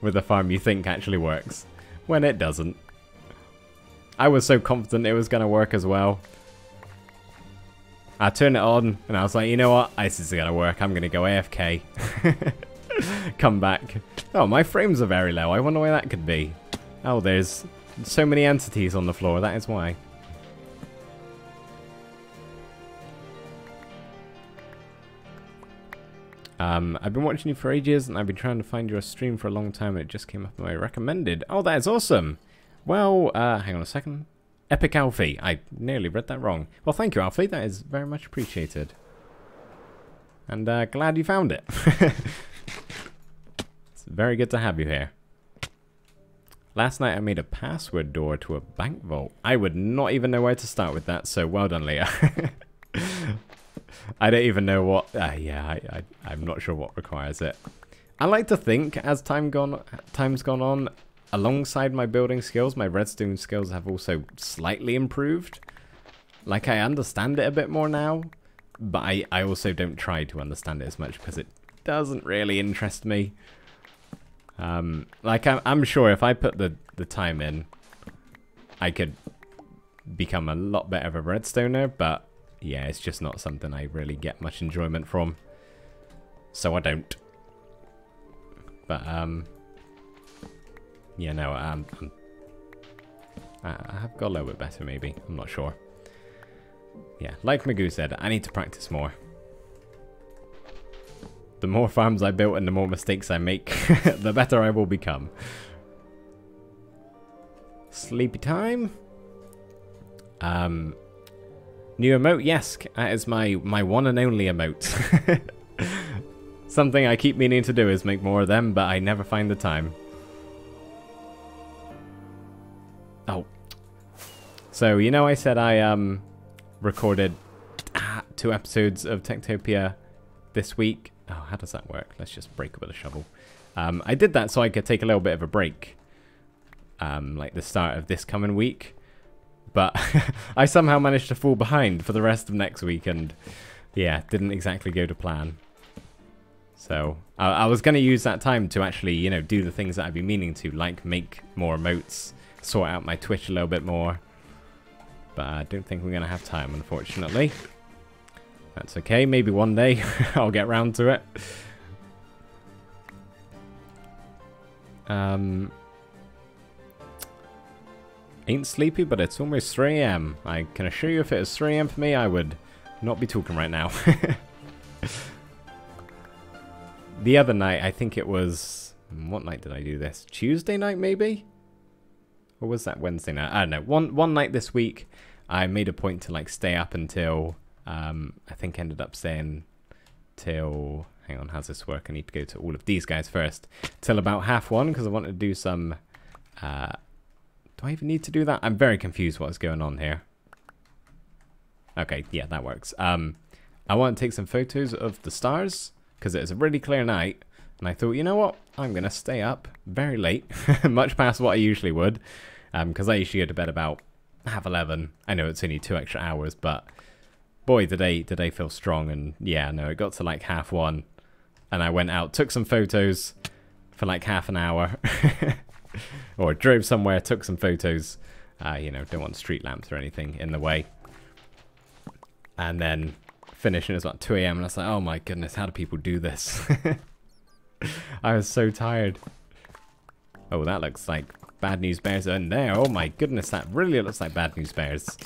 with a farm you think actually works when it doesn't. I was so confident it was gonna work as well. I turned it on and I was like, you know what, this is gonna work. I'm gonna go AFK. Come back. Oh, my frames are very low. I wonder why that could be. Oh, there's so many entities on the floor. That is why. I've been watching you for ages and I've been trying to find your stream for a long time and it just came up on my recommended. Oh, that is awesome. Well, hang on a second. Epic Alfie. I nearly read that wrong. Well, thank you, Alfie. That is very much appreciated. And glad you found it. It's very good to have you here. Last night I made a password door to a bank vault. I would not even know where to start with that, so well done, Leah. I don't even know what... I'm not sure what requires it. I like to think, as time's gone on, alongside my building skills, my redstone skills have also slightly improved. Like, I understand it a bit more now, but I also don't try to understand it as much because it doesn't really interest me. Like, I'm sure if I put the time in, I could become a lot better of a redstoner, but yeah, it's just not something I really get much enjoyment from. So I don't. But, yeah, no, I have got a little bit better, maybe. I'm not sure. Yeah, like Magoo said, I need to practice more. The more farms I build and the more mistakes I make, the better I will become. Sleepy time? New emote? Yes, that is my one and only emote. Something I keep meaning to do is make more of them, but I never find the time. Oh. So, you know I said I recorded 2 episodes of Techtopia this week? Oh, how does that work? Let's just break up with a shovel. I did that so I could take a little bit of a break. Like the start of this coming week. But I somehow managed to fall behind for the rest of next week and yeah, didn't exactly go to plan. So I was going to use that time to actually, you know, do the things that I've been meaning to, like make more emotes, sort out my Twitch a little bit more. But I don't think we're going to have time, unfortunately. That's okay, maybe one day I'll get round to it. Ain't sleepy, but it's almost 3 AM. I can assure you if it was 3 AM for me, I would not be talking right now. The other night, I think it was... What night did I do this? Tuesday night, maybe? Or was that Wednesday night? I don't know. One night this week, I made a point to like stay up until... I think ended up staying till... Hang on, how's this work? I need to go to all of these guys first. Till about 1:30, because I wanted to do some... do I even need to do that? I'm very confused what's going on here. Okay, yeah, that works. I want to take some photos of the stars, because it was a really clear night. And I thought, you know what? I'm going to stay up very late, much past what I usually would. Because I usually go to bed about 11:30. I know it's only 2 extra hours, but... Boy, did I feel strong, and yeah, no, it got to like 1:30, and I went out, took some photos for like half an hour, or drove somewhere, took some photos, you know, don't want street lamps or anything in the way, and then finished, and it was about 2 AM, and I was like, oh my goodness, how do people do this? I was so tired. Oh, that looks like Bad News Bears in there. Oh my goodness, that really looks like Bad News Bears.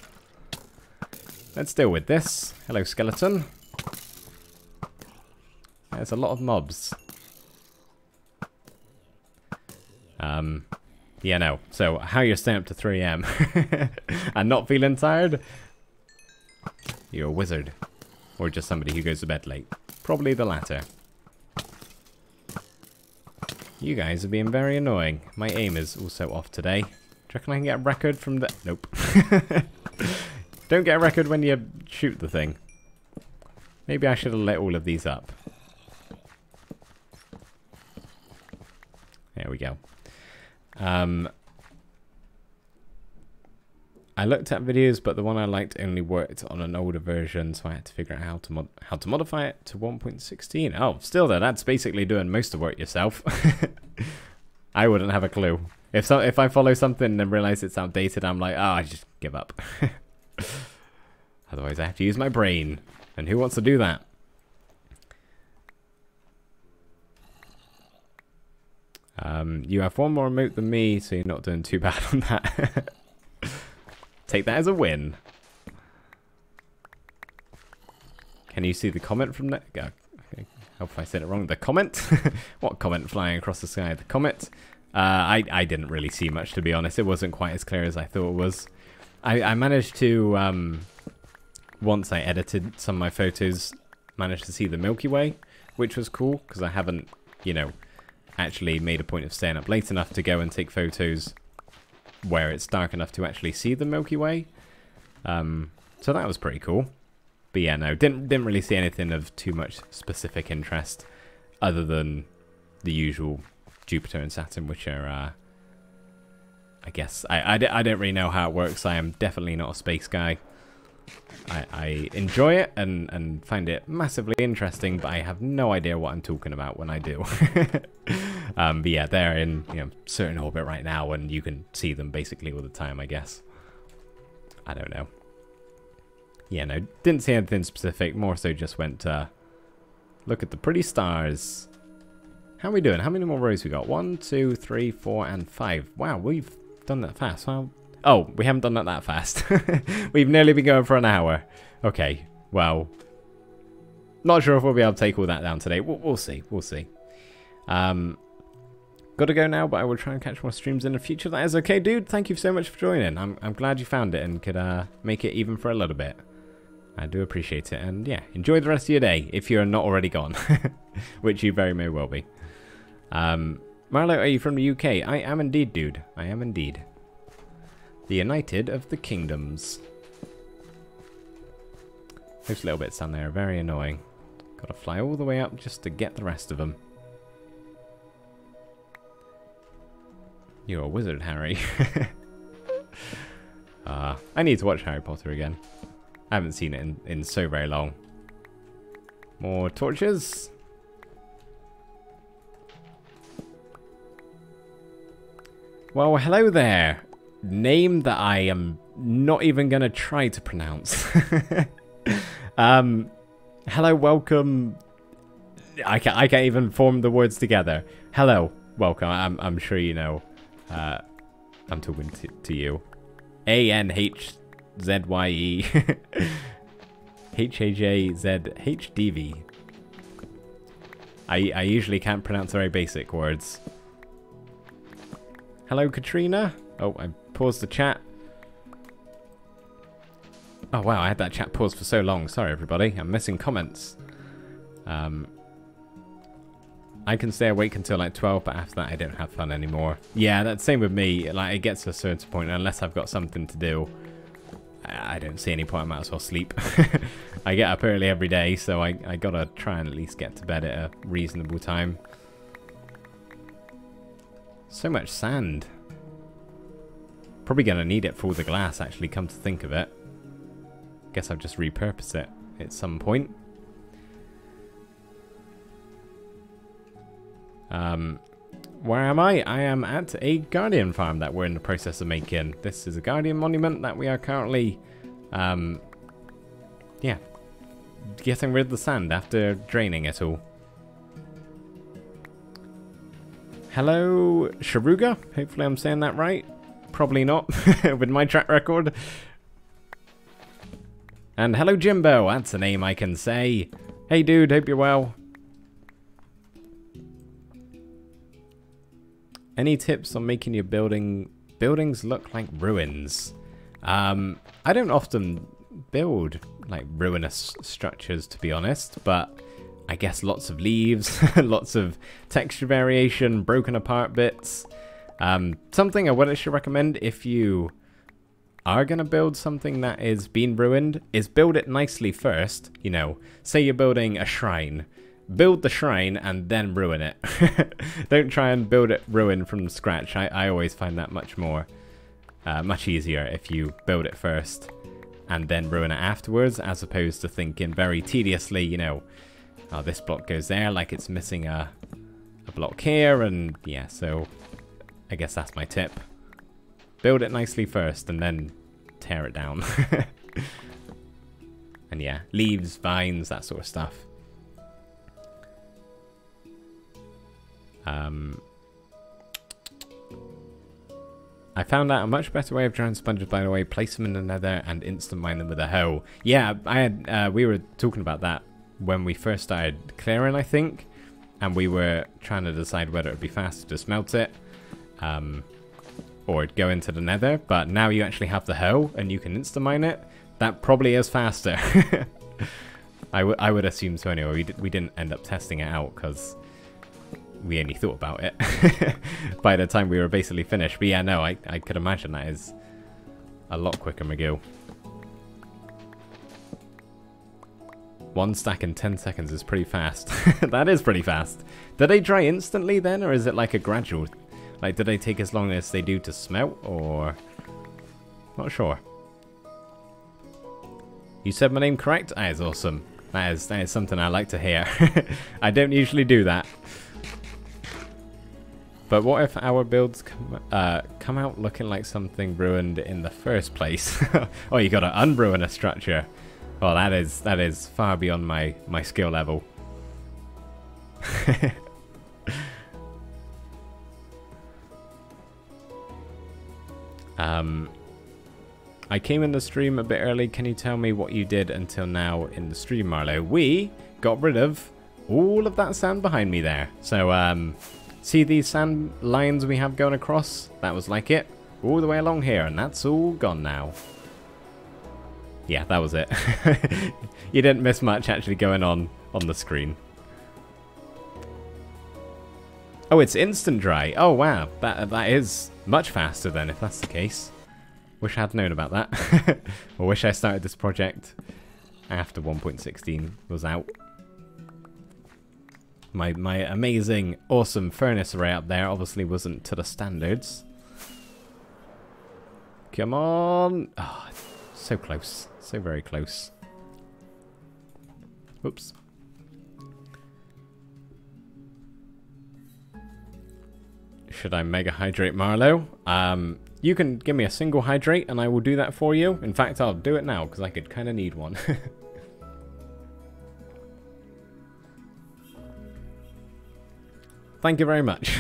Let's deal with this. Hello, skeleton. There's a lot of mobs. Yeah, no. So, how you're staying up to 3 AM and not feeling tired? You're a wizard. Or just somebody who goes to bed late? Probably the latter. You guys are being very annoying. My aim is also off today. Do you reckon I can get a record from the... Nope. Don't get a record when you shoot the thing. Maybe I should have lit all of these up. There we go. I looked at videos, but the one I liked only worked on an older version, so I had to figure out how to modify it to 1.16. Oh, still though, that's basically doing most of the work yourself. I wouldn't have a clue. If I follow something and realize it's outdated, I'm like, oh, I just give up. Otherwise, I have to use my brain, and who wants to do that? You have one more remote than me, so you're not doing too bad on that. Take that as a win. Can you see the comment from that? I hope I said it wrong. The comment? What comment flying across the sky? The comet? I didn't really see much, to be honest. It wasn't quite as clear as I thought it was. I managed to, once I edited some of my photos, managed to see the Milky Way, which was cool, because I haven't, you know, actually made a point of staying up late enough to go and take photos where it's dark enough to actually see the Milky Way. So that was pretty cool. But yeah, no, didn't really see anything of too much specific interest other than the usual Jupiter and Saturn, which are, I guess, I don't really know how it works. I am definitely not a space guy. I enjoy it and find it massively interesting, but I have no idea what I'm talking about when I do. But yeah, they're in, you know, certain orbit right now, and you can see them basically all the time, I guess. I don't know. Yeah, no, didn't see anything specific. More so just went to look at the pretty stars. How are we doing? How many more rows we got? 1, 2, 3, 4, and 5. Wow, we've done that fast. Well, oh, we haven't done that fast. We've nearly been going for an hour. Okay, well, not sure if we'll be able to take all that down today. We'll see. We'll see. Got to go now, but I will try and catch more streams in the future. That is okay, dude. Thank you so much for joining. I'm glad you found it and could make it even for a little bit. I do appreciate it. And yeah, enjoy the rest of your day if you're not already gone, which you very may well be. Marlo, are you from the UK? I am indeed, dude. I am indeed. The United of the Kingdoms. Those little bits down there are very annoying. Gotta fly all the way up just to get the rest of them. You're a wizard, Harry. I need to watch Harry Potter again. I haven't seen it in so very long. More torches. Well, hello there. Name that I am not even going to try to pronounce. Hello, welcome. I can't even form the words together. Hello, welcome. I'm sure you know. I'm talking to you. ANHZYE HAJZHDV. I usually can't pronounce very basic words. Hello, Katrina. Oh, I paused the chat. Oh wow, I had that chat paused for so long. Sorry, everybody. I'm missing comments. I can stay awake until like 12, but after that I don't have fun anymore. Yeah, that's same with me. Like, it gets to a certain point, unless I've got something to do, I don't see any point. I might as well sleep. I get up early every day, so I gotta try and at least get to bed at a reasonable time. So much sand. Probably gonna need it for all the glass, actually, come to think of it. Guess I'll just repurpose it at some point. Where am I? I am at a Guardian farm that we're in the process of making. This is a Guardian monument that we are currently, yeah, getting rid of the sand after draining it all. Hello, Sharuga. Hopefully I'm saying that right. Probably not, with my track record. And hello, Jimbo. That's a name I can say. Hey, dude. Hope you're well. Any tips on making your buildings look like ruins? I don't often build like ruinous structures, to be honest, but I guess lots of leaves, lots of texture variation, broken apart bits. Something I would actually recommend if you are going to build something that is being ruined is build it nicely first. You know, say you're building a shrine. Build the shrine and then ruin it. Don't try and build it ruined from scratch. I always find that much easier if you build it first and then ruin it afterwards, as opposed to thinking very tediously, you know, oh, this block goes there, like it's missing a block here, and yeah, so I guess that's my tip. Build it nicely first and then tear it down. And yeah, leaves, vines, that sort of stuff. I found out a much better way of drawing sponges, by the way. Place them in the nether and instant mine them with a hoe. Yeah, we were talking about that when we first started clearing, I think. And we were trying to decide whether it would be faster to smelt it. Or go into the nether. But now you actually have the hoe and you can instant mine it. That probably is faster. I would assume so anyway. We didn't end up testing it out because we only thought about it by the time we were basically finished. But yeah, no, I could imagine that is a lot quicker, Magoo. 1 stack in 10 seconds is pretty fast. That is pretty fast. Do they dry instantly then, or is it like a gradual? Like, do they take as long as they do to smelt, or? Not sure. You said my name correct? That is awesome. That is something I like to hear. I don't usually do that. But what if our builds come out looking like something ruined in the first place? Oh, you gotta unruin a structure. Well, that is far beyond my skill level. I came in the stream a bit early. Can you tell me what you did until now in the stream, Marlo? We got rid of all of that sand behind me there. So, see these sand lines we have going across? That was like it all the way along here, and that's all gone now. Yeah, that was it. You didn't miss much actually going on the screen. Oh, it's instant dry. Oh, wow. That is much faster then, if that's the case. Wish I had known about that. Or wish I started this project after 1.16 was out. My amazing, awesome furnace array up there obviously wasn't to the standards. Come on! Oh, so close. So very close. Whoops. Should I mega hydrate Marlo? You can give me a single hydrate and I will do that for you. In fact, I'll do it now because I could kind of need one. Thank you very much.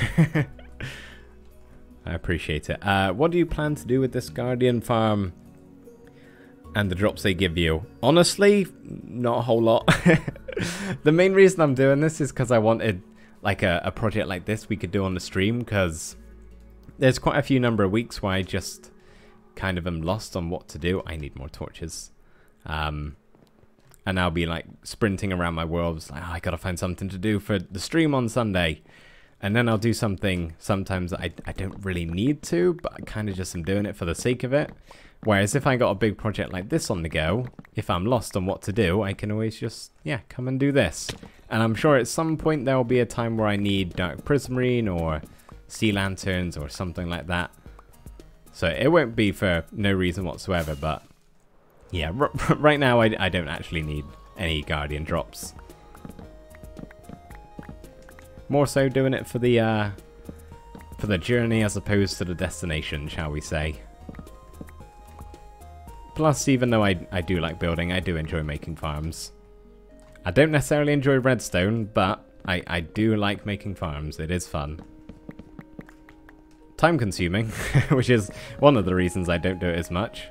I appreciate it. What do you plan to do with this Guardian farm and the drops they give you? Honestly, not a whole lot. The main reason I'm doing this is because I wanted like a project like this we could do on the stream, because there's quite a few number of weeks where I just kind of am lost on what to do. I need more torches. And I'll be like sprinting around my world, like, oh, I gotta find something to do for the stream on Sunday. And then I'll do something sometimes that I don't really need to, but I kind of just am doing it for the sake of it. Whereas if I got a big project like this on the go, if I'm lost on what to do, I can always just, yeah, come and do this. And I'm sure at some point there will be a time where I need dark prismarine or sea lanterns or something like that. So it won't be for no reason whatsoever, but yeah, right now I don't actually need any Guardian drops. More so doing it for the journey as opposed to the destination, shall we say. Plus, even though I do like building, I do enjoy making farms. I don't necessarily enjoy redstone, but I do like making farms. It is fun. Time consuming, which is one of the reasons I don't do it as much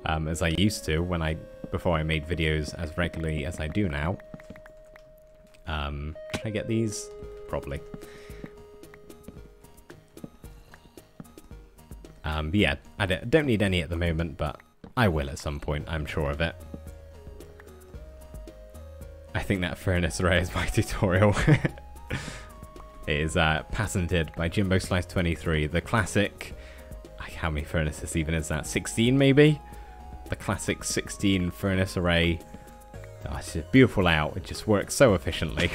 as I used to before I made videos as regularly as I do now. Should I get these? Probably. But yeah, I don't need any at the moment, but I will at some point, I'm sure of it. think that furnace array is my tutorial. It is patented by Jimbo Slice 23, the classic. How many furnaces even is that? 16 maybe? The classic 16 furnace array. Oh, it's a beautiful layout. It just works so efficiently.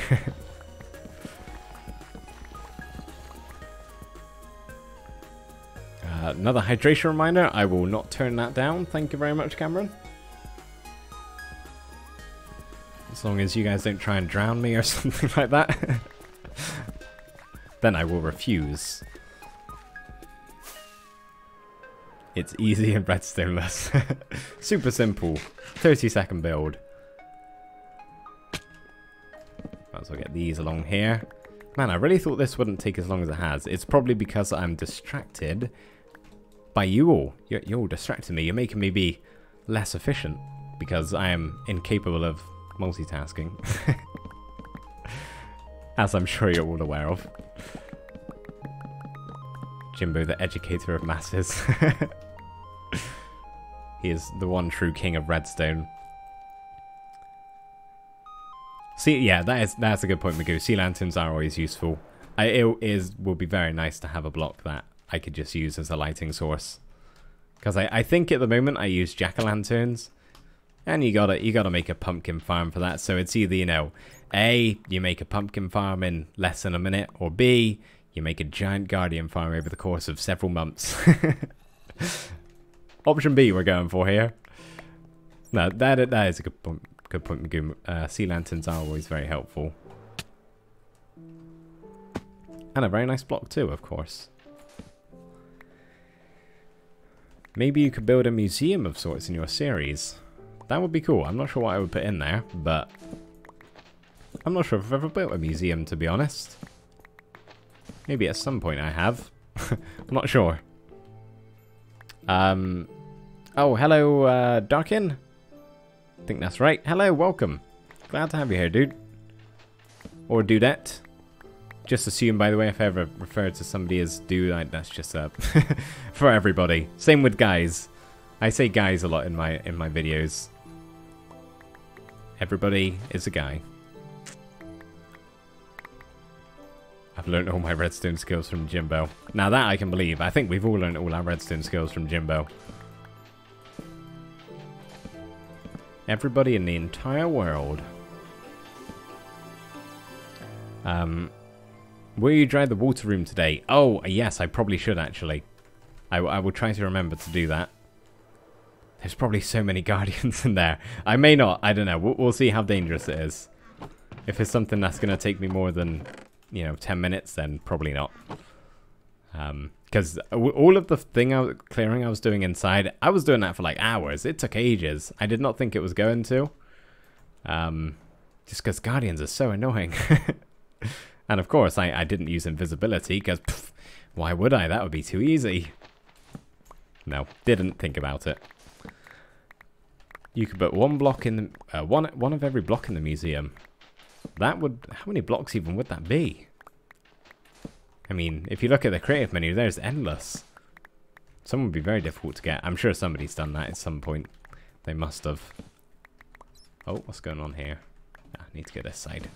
Another hydration reminder. I will not turn that down. Thank you very much, Cameron. As long as you guys don't try and drown me or something like that. Then I will refuse. It's easy and redstone-less. Super simple. 30-second build. Might as well get these along here. Man, I really thought this wouldn't take as long as it has. It's probably because I'm distracted by you all. You're all distracting me. You're making me be less efficient because I am incapable of multitasking. As I'm sure you're all aware of. Jimbo, the educator of masses. He is the one true king of redstone. See, yeah, that's a good point, Magoo. Sea lanterns are always useful. It will be very nice to have a block that I could just use as a lighting source. Because I think at the moment I use jack-o'-lanterns. And you gotta make a pumpkin farm for that. So it's either, you know, A, you make a pumpkin farm in less than a minute, or B, you make a giant guardian farm over the course of several months. Option B we're going for here. No, that is a good point. Good point, Magoo. Sea lanterns are always very helpful. And a very nice block too, of course. Maybe you could build a museum of sorts in your series. That would be cool. I'm not sure what I would put in there, but I'm not sure if I've ever built a museum, to be honest. Maybe at some point I have. I'm not sure. Oh, hello, Darkin. I think that's right. Hello, welcome. Glad to have you here, dude. Or dudette. Just assume, by the way, if I ever refer to somebody as dude, that's just for everybody. Same with guys. I say guys a lot in my videos. Everybody is a guy. I've learned all my redstone skills from Jimbo. Now that I can believe. I think we've all learned all our redstone skills from Jimbo. Everybody in the entire world. Will you dry the water room today? Oh, yes, I probably should actually. I will try to remember to do that. There's probably so many guardians in there. I may not. I don't know. We'll see how dangerous it is. If it's something that's going to take me more than, you know, 10 minutes, then probably not. Because all of the clearing I was doing inside, I was doing that for like hours. It took ages. I did not think it was going to. Just because guardians are so annoying. And of course, I didn't use invisibility because why would I? That would be too easy. No, didn't think about it. You could put one block in the one of every block in the museum. That would, how many blocks even would that be? I mean, if you look at the creative menu, there's endless. Some would be very difficult to get. I'm sure somebody's done that at some point. They must have. Oh, what's going on here? I need to go this side.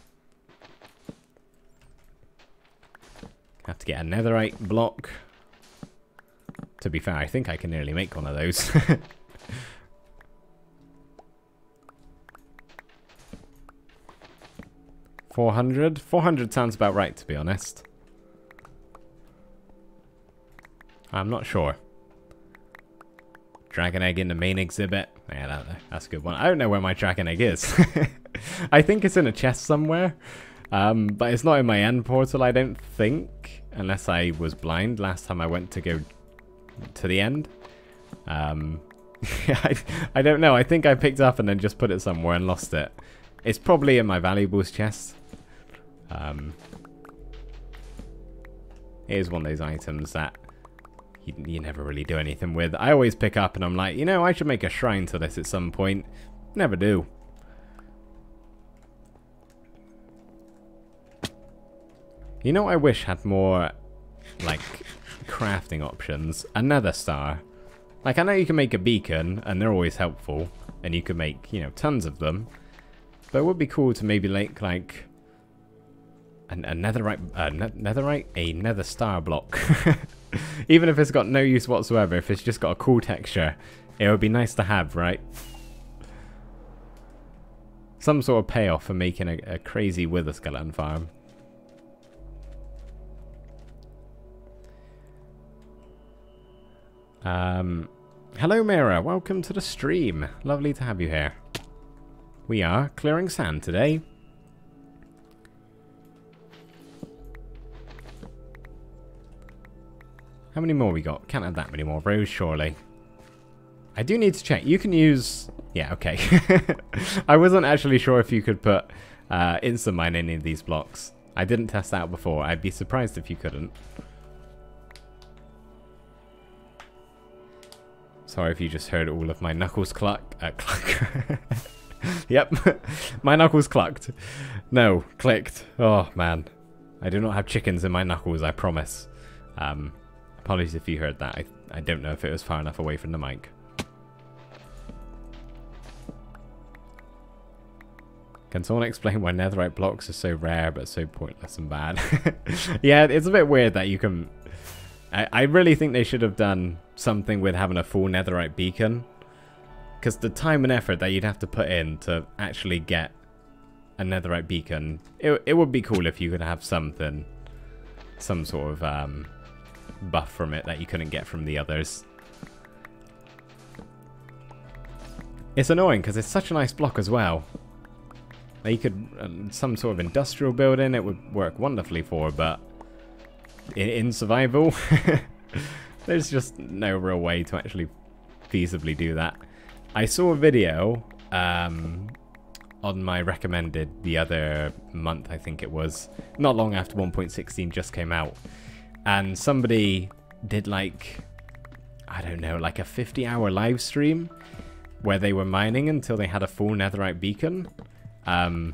Have to get a netherite block. To be fair, I think I can nearly make one of those. 400? 400 sounds about right, to be honest. I'm not sure. Dragon egg in the main exhibit. Yeah, that's a good one. I don't know where my dragon egg is. I think it's in a chest somewhere. But it's not in my end portal, I don't think. Unless I was blind last time I went to go to the end. I don't know. I think I picked up and then just put it somewhere and lost it. It's probably in my valuables chest. It is one of those items that you never really do anything with. I always pick up and I'm like, you know, I should make a shrine to this at some point. Never do. You know what I wish had more, like, crafting options? A nether star. Like, I know you can make a beacon, and they're always helpful, and you can make, you know, tons of them. But it would be cool to maybe like a netherite, a nether star block. Even if it's got no use whatsoever, if it's just got a cool texture, it would be nice to have, right? Some sort of payoff for making a crazy wither skeleton farm. Hello Mira, welcome to the stream. Lovely to have you here. We are clearing sand today. How many more we got? Can't have that many more rows, surely. I do need to check. You can use... Yeah, okay. I wasn't actually sure if you could put instant mine in any of these blocks. I didn't test that out before. I'd be surprised if you couldn't. Sorry if you just heard all of my knuckles cluck. Yep, my knuckles clucked. No, clicked. Oh, man. I do not have chickens in my knuckles, I promise. Apologies if you heard that. I don't know if it was far enough away from the mic. Can someone explain why netherite blocks are so rare but so pointless and bad? Yeah, it's a bit weird that you can... I really think they should have done something with having a full netherite beacon. Because the time and effort that you'd have to put in to actually get a netherite beacon, it would be cool if you could have something, some sort of buff from it that you couldn't get from the others. It's annoying because it's such a nice block as well. You could, some sort of industrial building it would work wonderfully for, but in survival, there's just no real way to actually feasibly do that. I saw a video on my recommended the other month, I think it was, not long after 1.16 just came out, and somebody did like, I don't know, like a 50-hour live stream where they were mining until they had a full netherite beacon. And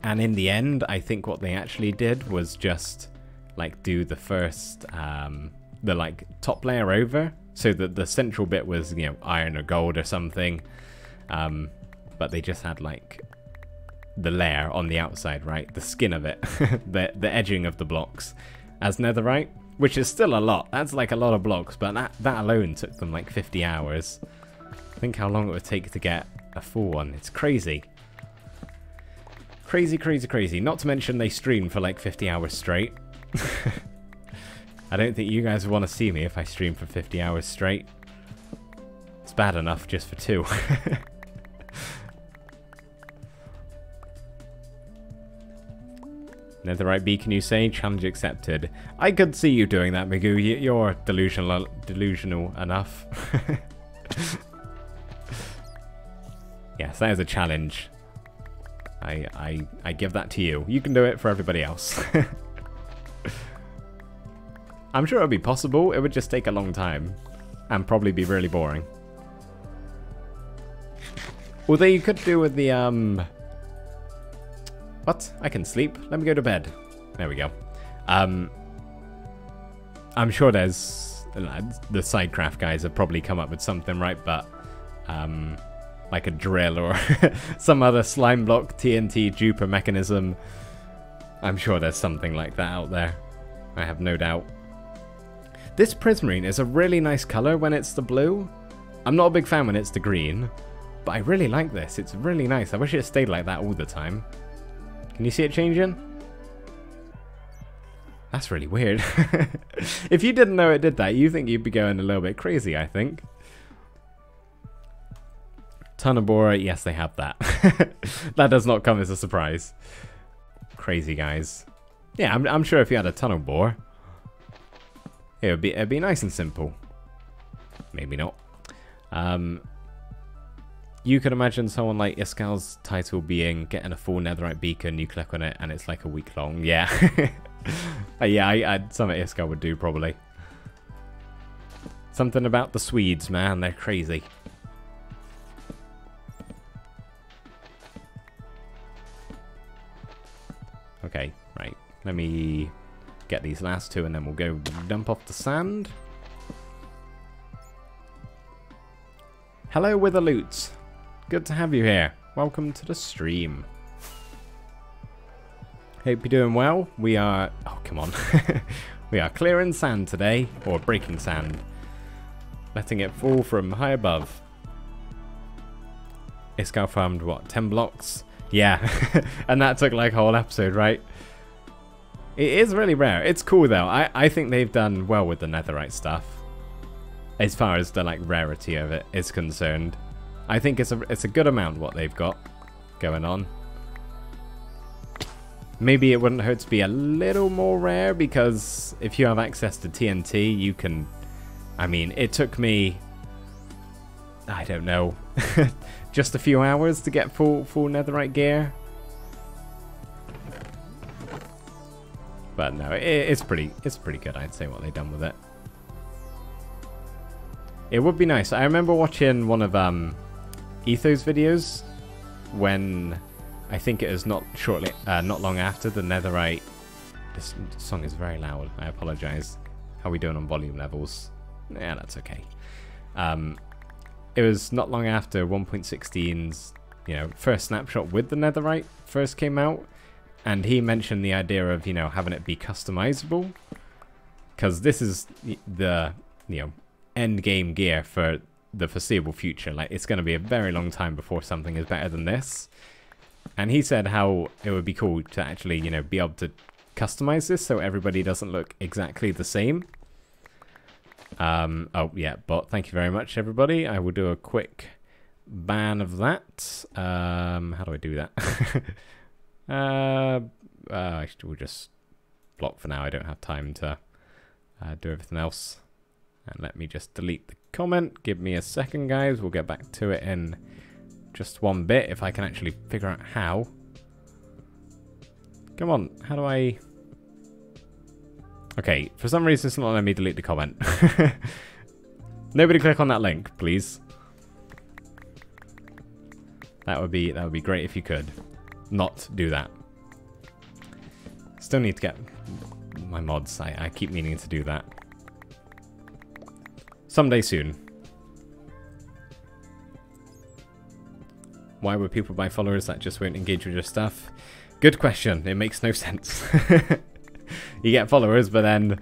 in the end, I think what they actually did was just like do the first, the like top layer over, so that the central bit was, you know, iron or gold or something. But they just had like the layer on the outside, right? The skin of it, the edging of the blocks as netherite, which is still a lot. That's like a lot of blocks, but that alone took them like 50 hours. Think how long it would take to get a full one. It's crazy. Crazy, crazy, crazy. Not to mention they streamed for like 50 hours straight. I don't think you guys want to see me if I stream for 50 hours straight. It's bad enough just for 2. Netherite beacon, you say? Challenge accepted. I could see you doing that, Magoo. You're delusional enough. Yes, that is a challenge. I give that to you. You can do it for everybody else. I'm sure it would be possible. It would just take a long time. And probably be really boring. Although you could do with the, What? I can sleep? Let me go to bed. There we go. I'm sure there's... The Sidecraft guys have probably come up with something, right? But, like a drill or some other slime block, TNT, duper mechanism. I'm sure there's something like that out there. I have no doubt. This prismarine is a really nice color when it's the blue. I'm not a big fan when it's the green, but I really like this. It's really nice. I wish it stayed like that all the time. Can you see it changing? That's really weird. If you didn't know it did that, you think you'd be going a little bit crazy, I think. Tunnel borer, yes, they have that. That does not come as a surprise. Crazy guys. Yeah, I'm sure if you had a tunnel bore, it'd be nice and simple. Maybe not. You could imagine someone like Iskal's title being getting a full netherite beacon, you click on it and it's like a week long. Yeah. Yeah, something Iskal would do probably. Something about the Swedes, man, they're crazy. Okay, right. Let me get these last 2 and then we'll go dump off the sand. Hello, Witherloots. Good to have you here. Welcome to the stream. Hope you're doing well. We are... Oh, come on. We are clearing sand today, or breaking sand. Letting it fall from high above. Iskall farmed, what, 10 blocks? Yeah, and that took like a whole episode, right? It is really rare. It's cool though. I think they've done well with the netherite stuff. As far as the like rarity of it is concerned. I think it's a good amount what they've got going on. Maybe it wouldn't hurt to be a little more rare, because if you have access to TNT, you can... I mean, it took me... I don't know... just a few hours to get full netherite gear. But no, it's pretty good, I'd say, what they've done with it. It would be nice. I remember watching one of Etho's videos when I think it was not long after the netherite. This song is very loud. I apologize. How are we doing on volume levels? Yeah, that's okay. It was not long after 1.16's, you know, first snapshot with the netherite first came out, and he mentioned the idea of, you know, having it be customizable, because this is the, you know, end game gear for the foreseeable future. Like, it's going to be a very long time before something is better than this. And he said how it would be cool to actually, you know, be able to customize this so everybody doesn't look exactly the same. Oh yeah, but thank you very much, everybody. I will do a quick ban of that. How do I do that? We'll just block for now. I don't have time to do everything else. And let me just delete the comment. Give me a second, guys. We'll get back to it in just one bit, if I can actually figure out how. Come on, how do I... Okay, for some reason it's not letting me delete the comment. Nobody click on that link, please. That would be great if you could not do that. Still need to get my mods. I keep meaning to do that. Someday soon. Why would people buy followers that just won't engage with your stuff? Good question. It makes no sense. You get followers, but then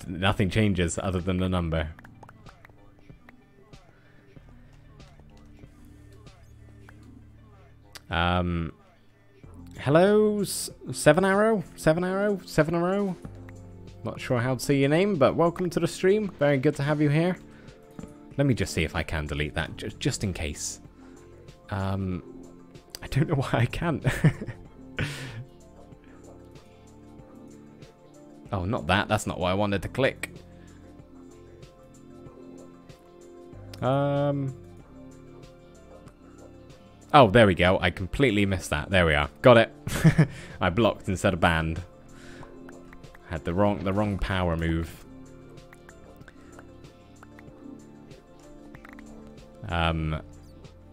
nothing changes other than the number. Hello, Seven Arrow? Not sure how to say your name, but welcome to the stream. Very good to have you here. Let me just see if I can delete that, just in case. I don't know why I can't. Oh, not that. That's not what I wanted to click. Oh, there we go. I completely missed that. There we are. Got it. I blocked instead of banned. Had the wrong power move.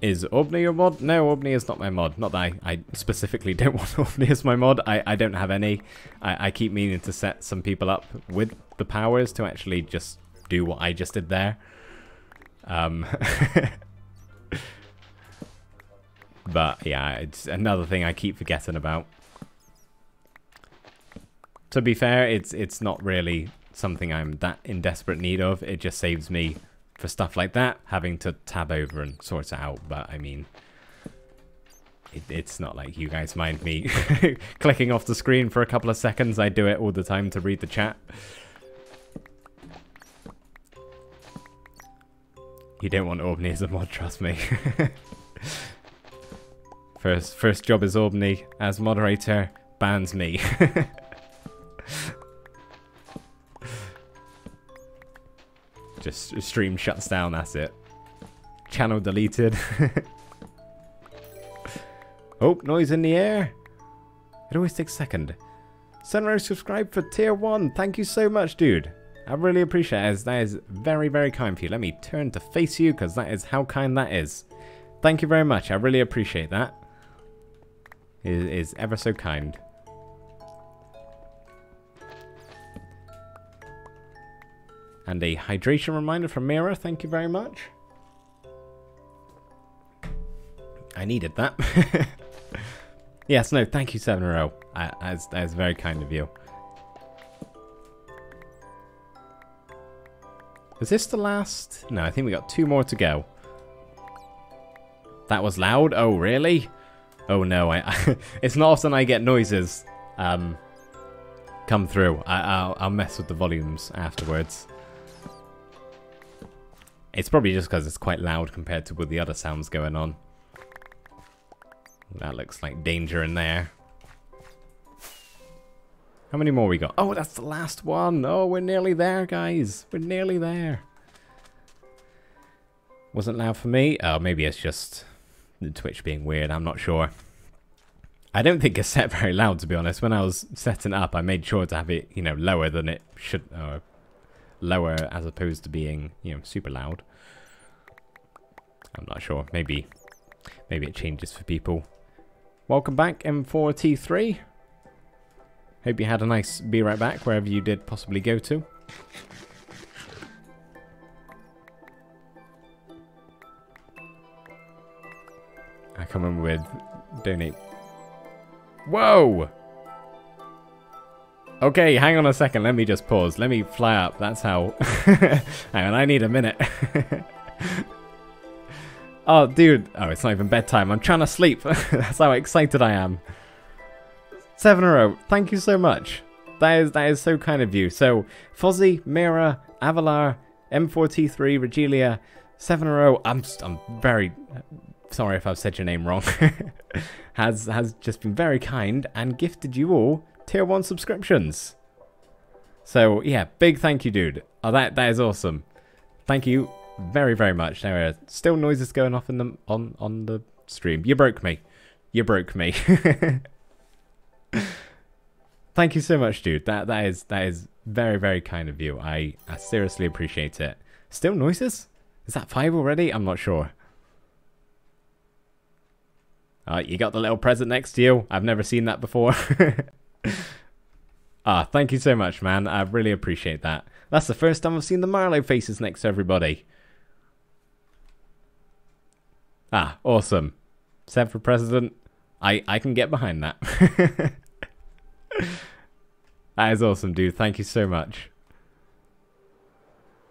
Is Obni your mod? No, Obni is not my mod. Not that I specifically don't want Obni as my mod. I don't have any. I keep meaning to set some people up with the powers to actually just do what I just did there. But yeah, it's another thing I keep forgetting about. To be fair, it's not really something I'm that in desperate need of. It just saves me, for stuff like that, having to tab over and sort it out. But I mean, it's not like you guys mind me clicking off the screen for a couple of seconds. I do it all the time to read the chat. You don't want Obni as a mod, trust me. First job is Obni as moderator, bans me. Just stream shuts down, that's it. Channel deleted. Oh, noise in the air. It always takes a second. Sunrise subscribe for tier 1. Thank you so much, dude. I really appreciate it. That is very, very kind for you. Let me turn to face you, because that is how kind that is. Thank you very much. I really appreciate that. It is ever so kind. And a hydration reminder from Mira. Thank you very much. I needed that. Yes, no, thank you, 7 in a row. That is very kind of you. Is this the last? No, I think we got 2 more to go. That was loud? Oh, really? Oh, no. It's not often I get noises come through. I'll mess with the volumes afterwards. It's probably just because it's quite loud compared to with the other sounds going on. That looks like danger in there. How many more we got? Oh, that's the last one. Oh, we're nearly there, guys. We're nearly there. Wasn't loud for me. Oh, maybe it's just the Twitch being weird. I'm not sure. I don't think it's set very loud, to be honest. When I was setting it up, I made sure to have it, you know, lower than it should, or lower as opposed to being, you know, super loud. I'm not sure. Maybe it changes for people. Welcome back, M4T3. Hope you had a nice be right back wherever you did possibly go to. I come in with donate. Whoa! Okay, hang on a second. Let me just pause. Let me fly up. That's how. Hang on, I need a minute. Oh, dude. Oh, it's not even bedtime. I'm trying to sleep. That's how excited I am. 7 in a row. Thank you so much. That is so kind of you. So, Fozzie, Mira, Avalar, M4T3, Regelia, 7 in a row. I'm very sorry if I've said your name wrong. has just been very kind and gifted you all tier 1 subscriptions. So yeah, big thank you, dude. Oh, that is awesome. Thank you very, very much. There are still noises going off in the on the stream. You broke me. You broke me. Thank you so much, dude. That is very, very kind of you. I seriously appreciate it. Still noises? Is that 5 already? I'm not sure. You got the little present next to you. I've never seen that before. Thank you so much, man. I really appreciate that. That's the first time I've seen the Marlow faces next to everybody. Awesome. Seb for president. I can get behind that. That is awesome, dude. Thank you so much.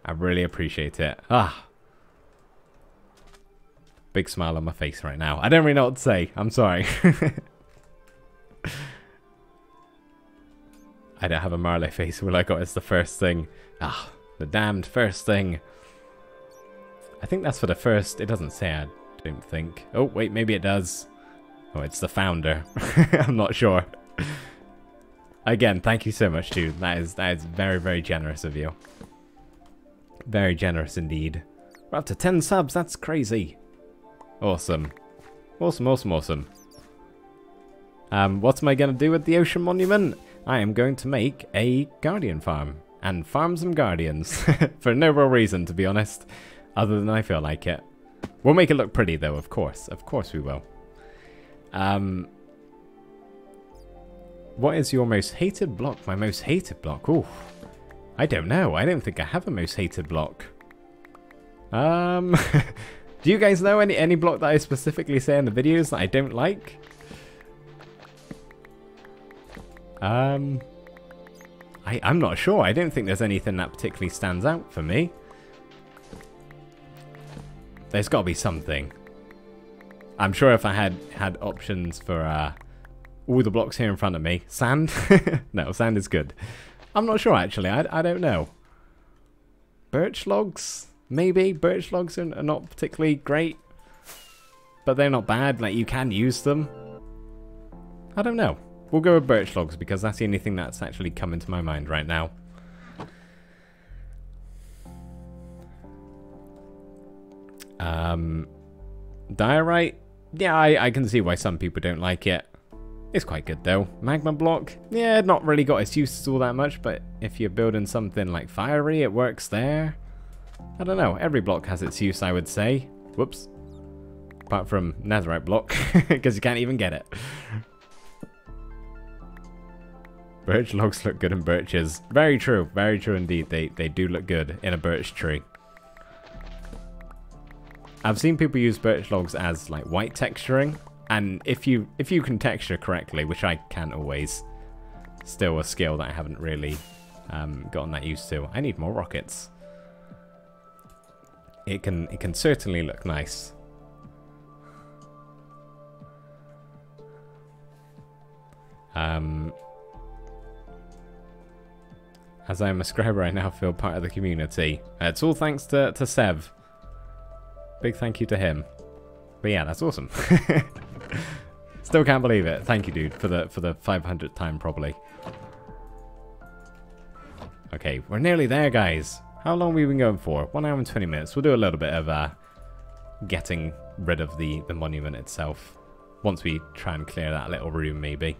I really appreciate it. Big smile on my face right now. I don't really know what to say. I'm sorry. I don't have a Marley face. All I got is the first thing. The damned first thing. I think that's for the first. It doesn't say, I don't think. Oh, wait, maybe it does. Oh, it's the founder. I'm not sure. Again, thank you so much, dude. That is very, very generous of you. Very generous indeed. We're up to 10 subs. That's crazy. Awesome. Awesome, awesome, awesome. What am I going to do with the Ocean Monument? I am going to make a Guardian farm. And farm some Guardians. For no real reason, to be honest. Other than I feel like it. We'll make it look pretty, though, of course. Of course we will. What is your most hated block? My most hated block? Ooh. I don't know. I don't think I have a most hated block. Do you guys know any block that I specifically say in the videos that I don't like? I'm not sure. I don't think there's anything that particularly stands out for me. There's got to be something. I'm sure if I had options for all the blocks here in front of me. Sand? No, sand is good. I'm not sure, actually. I don't know. Birch logs? Maybe. Birch logs are not particularly great. But they're not bad. Like, you can use them. I don't know. We'll go with birch logs because that's the only thing that's actually come into my mind right now. Diorite? Yeah, I can see why some people don't like it. It's quite good though. Magma block? Yeah, not really got its uses all that much, but if you're building something like fiery, it works there. I don't know. Every block has its use, I would say. Whoops. Apart from netherite block, because you can't even get it. Birch logs look good in birches. Very true indeed. They do look good in a birch tree. I've seen people use birch logs as like white texturing, and if you can texture correctly, which I can't always, still a skill that I haven't really gotten that used to. I need more rockets. It can certainly look nice. As I am a scriber, I now feel part of the community. It's all thanks to Sev. Big thank you to him. But yeah, that's awesome. Still can't believe it. Thank you, dude, for the 500th time probably. Okay, we're nearly there, guys. How long have we been going for? 1 hour and 20 minutes. We'll do a little bit of getting rid of the monument itself. Once we try and clear that little room, maybe.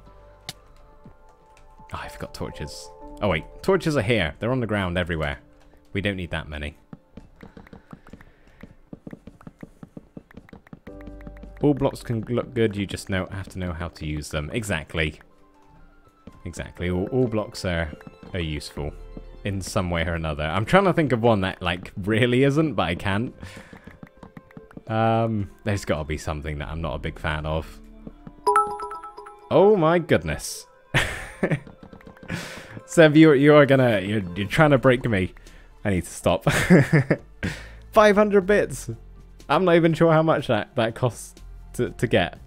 Oh, I forgot torches. Oh wait, torches are here. They're on the ground everywhere. We don't need that many. All blocks can look good, you just have to know how to use them. Exactly. Exactly. All blocks are useful in some way or another. I'm trying to think of one that like really isn't, but I can't. There's got to be something that I'm not a big fan of. Oh my goodness. Sev, you're trying to break me. I need to stop. 500 bits. I'm not even sure how much that costs to get.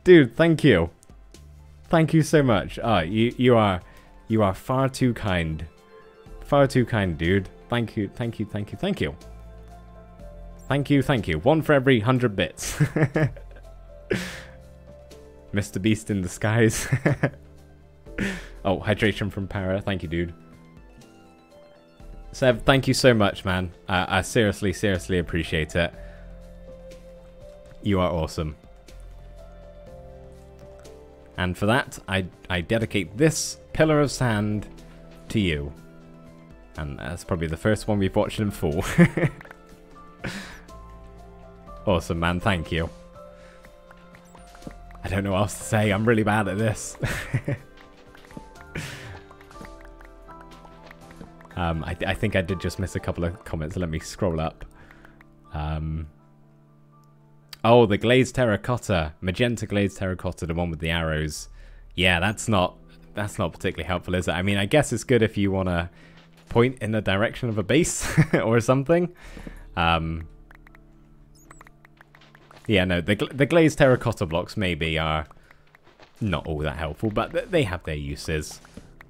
Dude, thank you. Thank you so much. Oh, you are far too kind. Far too kind, dude. Thank you, thank you, thank you, thank you. Thank you, thank you. 1 for every 100 bits. Mr. Beast in disguise. Oh, hydration from Para. Thank you, dude. Sev, thank you so much, man. I seriously, seriously appreciate it. You are awesome. And for that, I dedicate this pillar of sand to you. And that's probably the first one we've watched in full. Awesome, man. Thank you. I don't know what else to say. I'm really bad at this. I think I did just miss a couple of comments. Let me scroll up. Oh, the glazed terracotta. Magenta glazed terracotta, the one with the arrows. Yeah, that's not particularly helpful, is it? I mean, I guess it's good if you want to point in the direction of a base or something. Yeah, no, the glazed terracotta blocks maybe are not all that helpful, but they have their uses.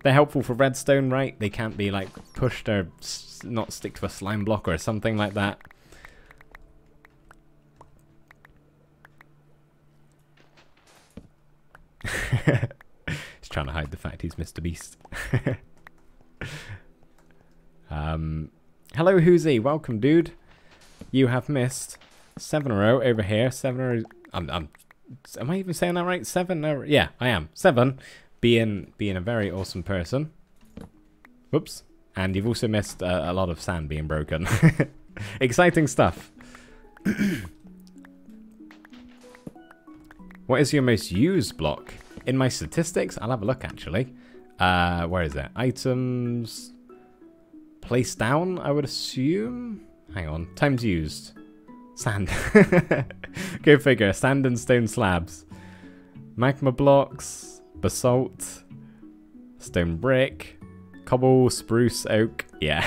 They're helpful for redstone, right? They can't be, like, pushed or not stick to a slime block or something like that. He's trying to hide the fact he's Mr. Beast. Hello, Hoozy. Welcome, dude. You have missed 7 in a row over here. 7 in a row. Am I even saying that right? 7 in a row. Yeah, I am. 7. Being a very awesome person. Whoops. And you've also missed a lot of sand being broken. Exciting stuff. What is your most used block? In my statistics, I'll have a look actually. Where is it? Items. Place down, I would assume. Hang on. Times used. Sand. Go figure. Sand and stone slabs. Magma blocks. Basalt, stone brick, cobble, spruce, oak. Yeah.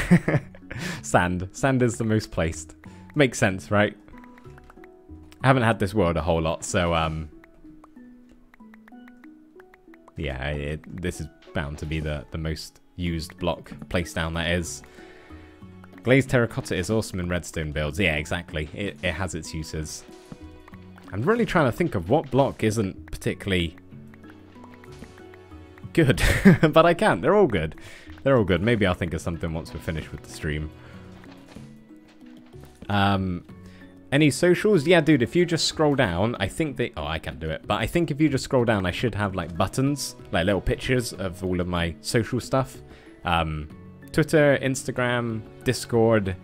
Sand. Sand is the most placed. Makes sense, right? I haven't had this world a whole lot, so yeah, this is bound to be the most used block placed down, that is. Glazed terracotta is awesome in redstone builds. Yeah, exactly. It has its uses. I'm really trying to think of what block isn't particularly good, but I can't. They're all good. They're all good. Maybe I'll think of something once we're finished with the stream. Any socials? Yeah, dude, if you just scroll down, I think they... Oh, I can't do it. But I think if you just scroll down, I should have, like, buttons, like little pictures of all of my social stuff. Twitter, Instagram, Discord,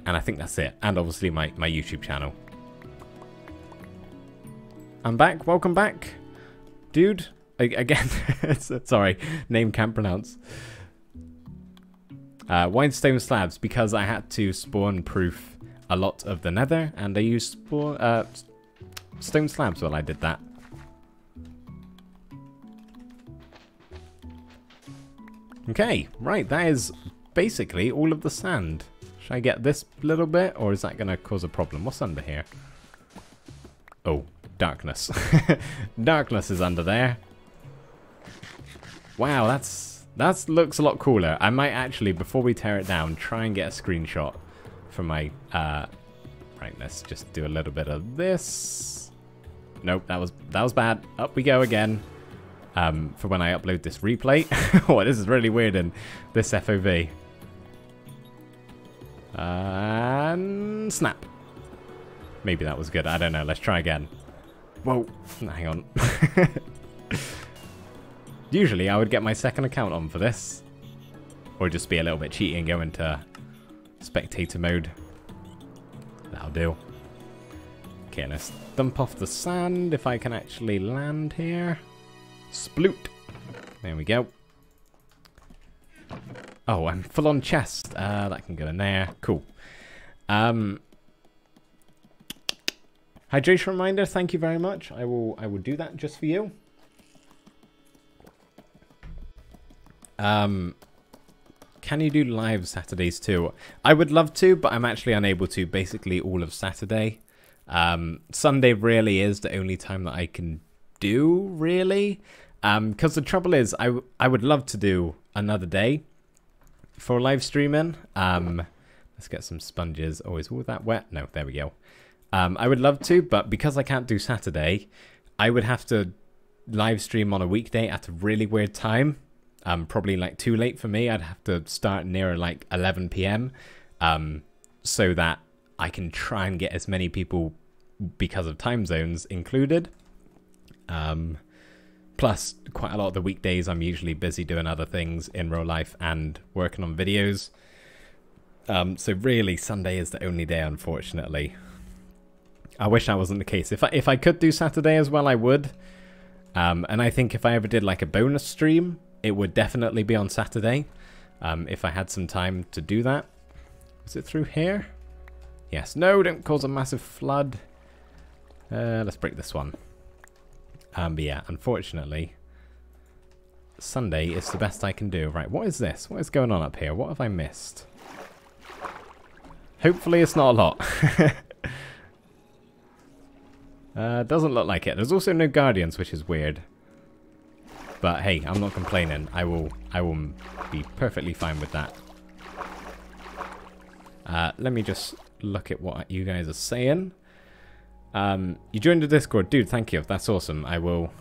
and I think that's it. And obviously my YouTube channel. I'm back. Welcome back, dude. Again, sorry, name can't pronounce. Whinstone slabs, because I had to spawn proof a lot of the nether, and I used stone slabs while I did that. Okay, right, that is basically all of the sand. Should I get this little bit, or is that going to cause a problem? What's under here? Oh, darkness. Darkness is under there. Wow, that looks a lot cooler. I might actually, before we tear it down, try and get a screenshot from my... right, let's just do a little bit of this. Nope, that was bad. Up we go again. For when I upload this replay. Oh, this is really weird in this FOV. And snap. Maybe that was good. I don't know. Let's try again. Whoa. Hang on. Usually I would get my second account on for this. Or just be a little bit cheaty and go into spectator mode. That'll do. Okay, let's dump off the sand if I can actually land here. Sploot. There we go. Oh, I'm full on chest. That can go in there. Cool. Hydration reminder, thank you very much. I will do that just for you. Can you do live Saturdays too? I would love to, but I'm actually unable to basically all of Saturday. Sunday really is the only time that I can do, really. Because the trouble is, I would love to do another day for live streaming. Let's get some sponges. Oh, is all that wet? No, there we go. I would love to, but because I can't do Saturday, I would have to live stream on a weekday at a really weird time. Probably like too late for me. I'd have to start nearer like 11 p.m. So that I can try and get as many people, because of time zones, included. Plus, quite a lot of the weekdays I'm usually busy doing other things in real life and working on videos. So really, Sunday is the only day, unfortunately. I wish that wasn't the case. If I could do Saturday as well, I would. And I think if I ever did like a bonus stream, it would definitely be on Saturday. If I had some time to do that. Is it through here? Yes. No, don't cause a massive flood. Let's break this one. But yeah, unfortunately, Sunday is the best I can do. Right, what is this? What is going on up here? What have I missed? Hopefully it's not a lot. Doesn't look like it. There's also no guardians, which is weird. But hey, I'm not complaining. I will be perfectly fine with that. Let me just look at what you guys are saying. You joined the Discord, dude. Thank you. That's awesome. I'll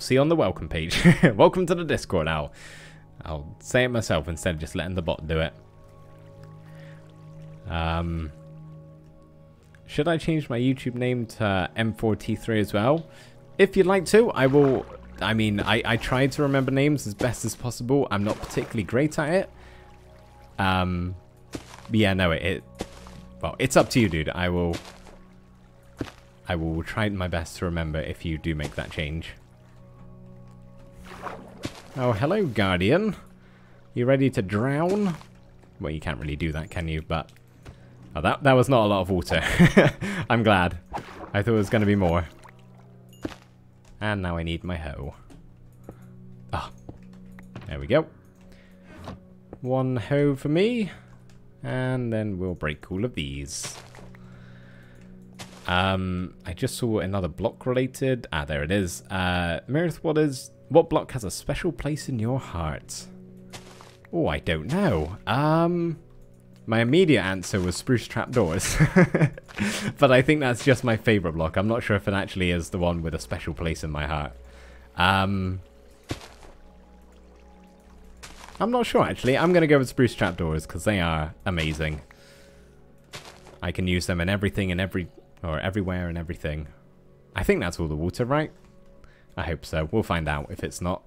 see you on the welcome page. Welcome to the Discord. I'll say it myself instead of just letting the bot do it. Should I change my YouTube name to M4T3 as well? If you'd like to, I will. I mean, I try to remember names as best as possible. I'm not particularly great at it. But yeah, no, well, it's up to you, dude. I will try my best to remember if you do make that change. Oh, hello, Guardian. You ready to drown? Well, you can't really do that, can you? But oh, that was not a lot of water. I'm glad. I thought it was going to be more. And now I need my hoe. Ah, there we go. One hoe for me. And then we'll break all of these. I just saw another block related. Ah, there it is. Meredith, what block has a special place in your heart? Oh, I don't know. My immediate answer was spruce trapdoors. But I think that's just my favorite block. I'm not sure if it actually is the one with a special place in my heart. I'm not sure, actually. I'm going to go with spruce trapdoors because they are amazing. I can use them in everything and everywhere and everything. I think that's all the water, right? I hope so. We'll find out if it's not.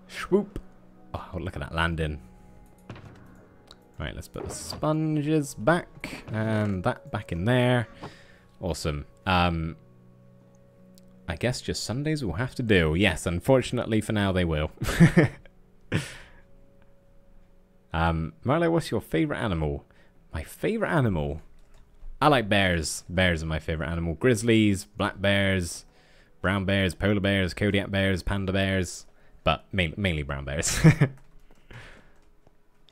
Swoop. Oh, look at that landing. Right, let's put the sponges back and that back in there. Awesome. I guess just Sundays will have to do. Yes, unfortunately for now they will. Marlo, what's your favorite animal? My favorite animal? I like bears. Bears are my favorite animal. Grizzlies, black bears, brown bears, polar bears, Kodiak bears, panda bears. But mainly brown bears.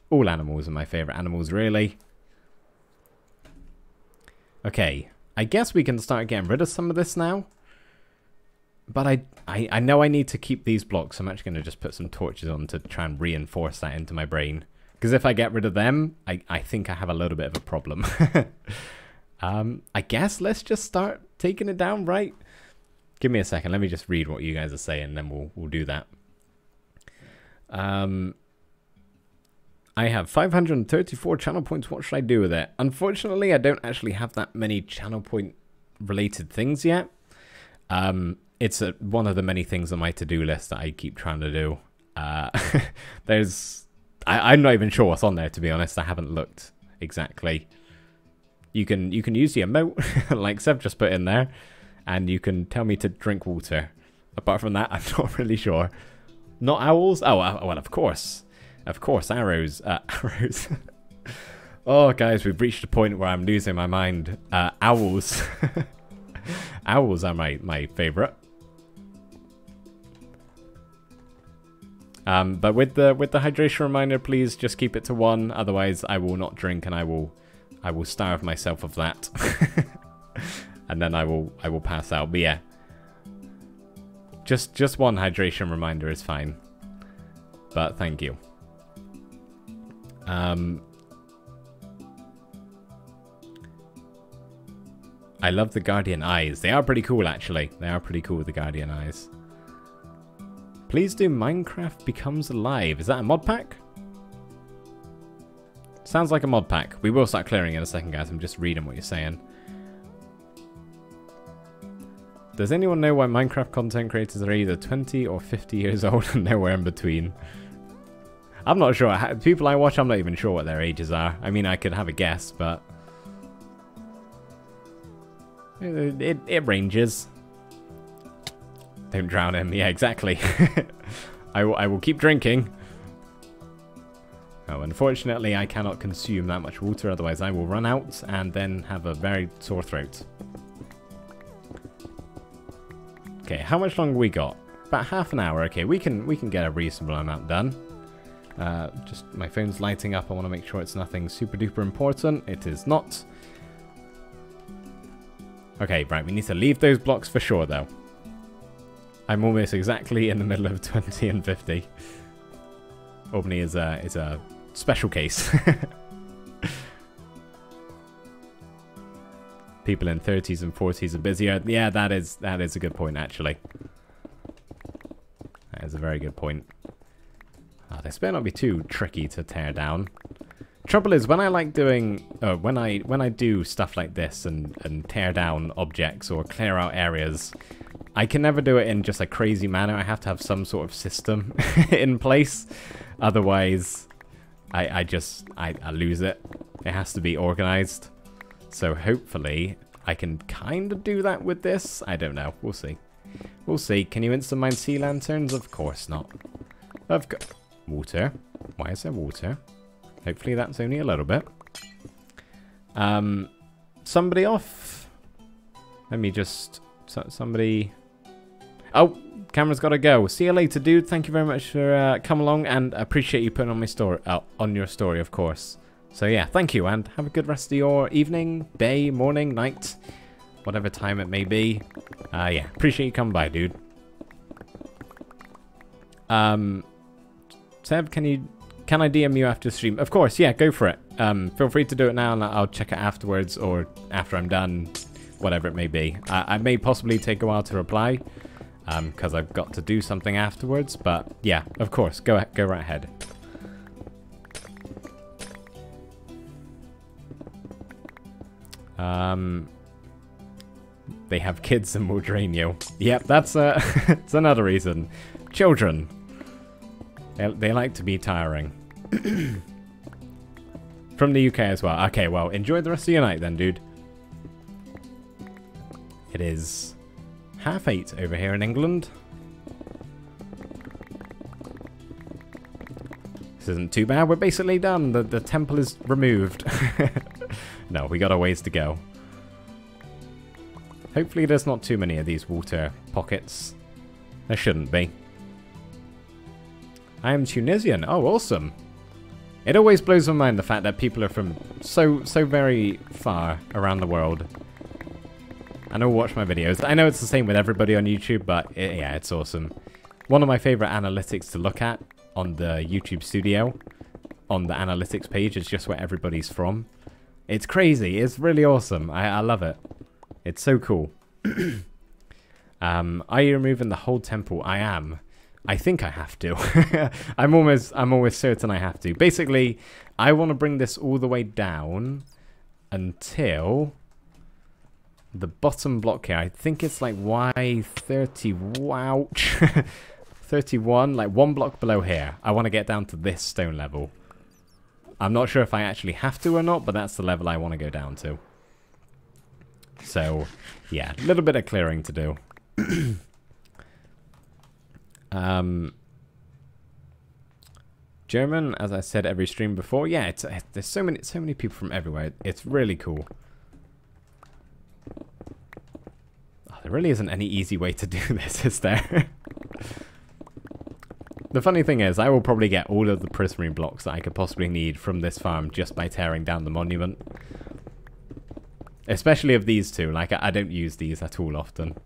All animals are my favorite animals, really. Okay, I guess we can start getting rid of some of this now. But I know I need to keep these blocks. I'm actually going to just put some torches on to try and reinforce that into my brain. Because if I get rid of them, I think I have a little bit of a problem. I guess let's just start taking it down, right? Give me a second. Let me just read what you guys are saying, then we'll do that. I have 534 channel points. What should I do with it? Unfortunately, I don't actually have that many channel point related things yet. It's one of the many things on my to-do list that I keep trying to do. I'm not even sure what's on there, to be honest. I haven't looked exactly. You can use the emote, like Seb just put in there, and you can tell me to drink water. Apart from that, I'm not really sure. Not owls? Oh, well, of course. Of course, arrows. Arrows. Oh, guys, we've reached a point where I'm losing my mind. Owls. Owls are my favorite. But with the hydration reminder, please just keep it to 1. Otherwise, I will not drink, and I will starve myself of that. And then I will pass out. But yeah, just 1 hydration reminder is fine. But thank you. I love the Guardian Eyes. They are pretty cool, actually. They are pretty cool with the Guardian Eyes. Please do Minecraft Becomes Alive. Is that a mod pack? Sounds like a mod pack. We will start clearing in a second, guys. I'm just reading what you're saying. Does anyone know why Minecraft content creators are either 20 or 50 years old and nowhere in between? I'm not sure. People I watch, I'm not even sure what their ages are. I mean, I could have a guess, but it ranges. Don't drown him. Yeah, exactly. I will keep drinking. Oh, unfortunately, I cannot consume that much water, otherwise I will run out and then have a very sore throat. Okay, how much longer we got? About half an hour. Okay, we can get a reasonable amount done. Just my phone's lighting up. I want to make sure it's nothing super duper important. It is not. Okay, right. We need to leave those blocks for sure, though. I'm almost exactly in the middle of 20 and 50. Albany is a special case. People in 30s and 40s are busier. Yeah, that is a good point, actually. That is a very good point. Oh, this better not be too tricky to tear down. Trouble is, when I like doing, when I do stuff like this and tear down objects or clear out areas, I can never do it in just a crazy manner. I have to have some sort of system in place. Otherwise, I lose it. It has to be organized. So hopefully, I can kind of do that with this. I don't know. We'll see. We'll see. Can you instant mine sea lanterns? Of course not. Of course. Water. Why is there water? Hopefully that's only a little bit. Somebody off. Let me just... somebody... Oh, camera's got to go. See you later, dude. Thank you very much for coming along, and I appreciate you putting on my story, on your story, of course. So yeah, thank you, and have a good rest of your evening, day, morning, night, whatever time it may be. Yeah, appreciate you coming by, dude. Seb, can I DM you after the stream? Of course, yeah, go for it. Feel free to do it now, and I'll check it afterwards, or after I'm done, whatever it may be. I may possibly take a while to reply, because I've got to do something afterwards, but yeah, of course, go right ahead. They have kids and will drain you. Yep, that's that's another reason. Children. They like to be tiring. From the UK as well. Okay, well, enjoy the rest of your night then, dude. It is 8:30 over here in England. This isn't too bad. We're basically done. The temple is removed. No, we got a ways to go. Hopefully there's not too many of these water pockets. There shouldn't be. I am Tunisian. Oh, awesome. It always blows my mind the fact that people are from so very far around the world and all watch my videos. I know it's the same with everybody on YouTube, but yeah, it's awesome. One of my favorite analytics to look at on the YouTube studio, on the analytics page, is just where everybody's from. It's crazy. It's really awesome. I love it. It's so cool. Are you removing the whole temple? I am. I think I have to. I'm almost certain I have to. Basically, I want to bring this all the way down until the bottom block here. I think it's like Y30. Ouch. 31, like one block below here. I want to get down to this stone level. I'm not sure if I actually have to or not, but that's the level I want to go down to. So, yeah, a little bit of clearing to do. German, as I said every stream before. Yeah, there's so many people from everywhere. It's really cool. Oh, there really isn't any easy way to do this, is there? The funny thing is, I will probably get all of the prismarine blocks that I could possibly need from this farm just by tearing down the monument. Especially of these two. Like, I don't use these at all often.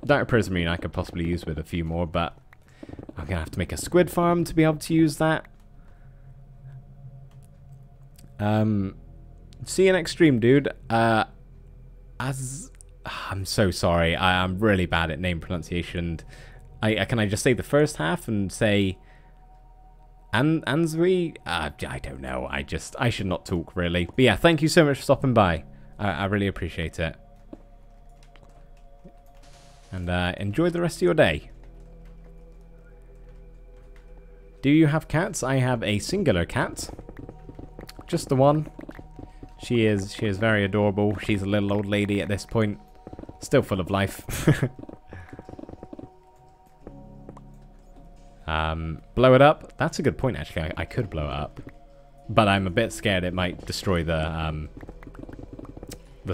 Dark prismarine I could possibly use with a few more, but I'm going to have to make a squid farm to be able to use that. See you next stream, dude. I'm so sorry. I'm really bad at name pronunciation. Can I just say the first half and say Ansui? I don't know. I should not talk, really. But yeah, thank you so much for stopping by. I really appreciate it. And enjoy the rest of your day. Do you have cats? I have a singular cat. Just the one. She is very adorable. She's a little old lady at this point. Still full of life. Blow it up. That's a good point, actually. I could blow it up. But I'm a bit scared it might destroy the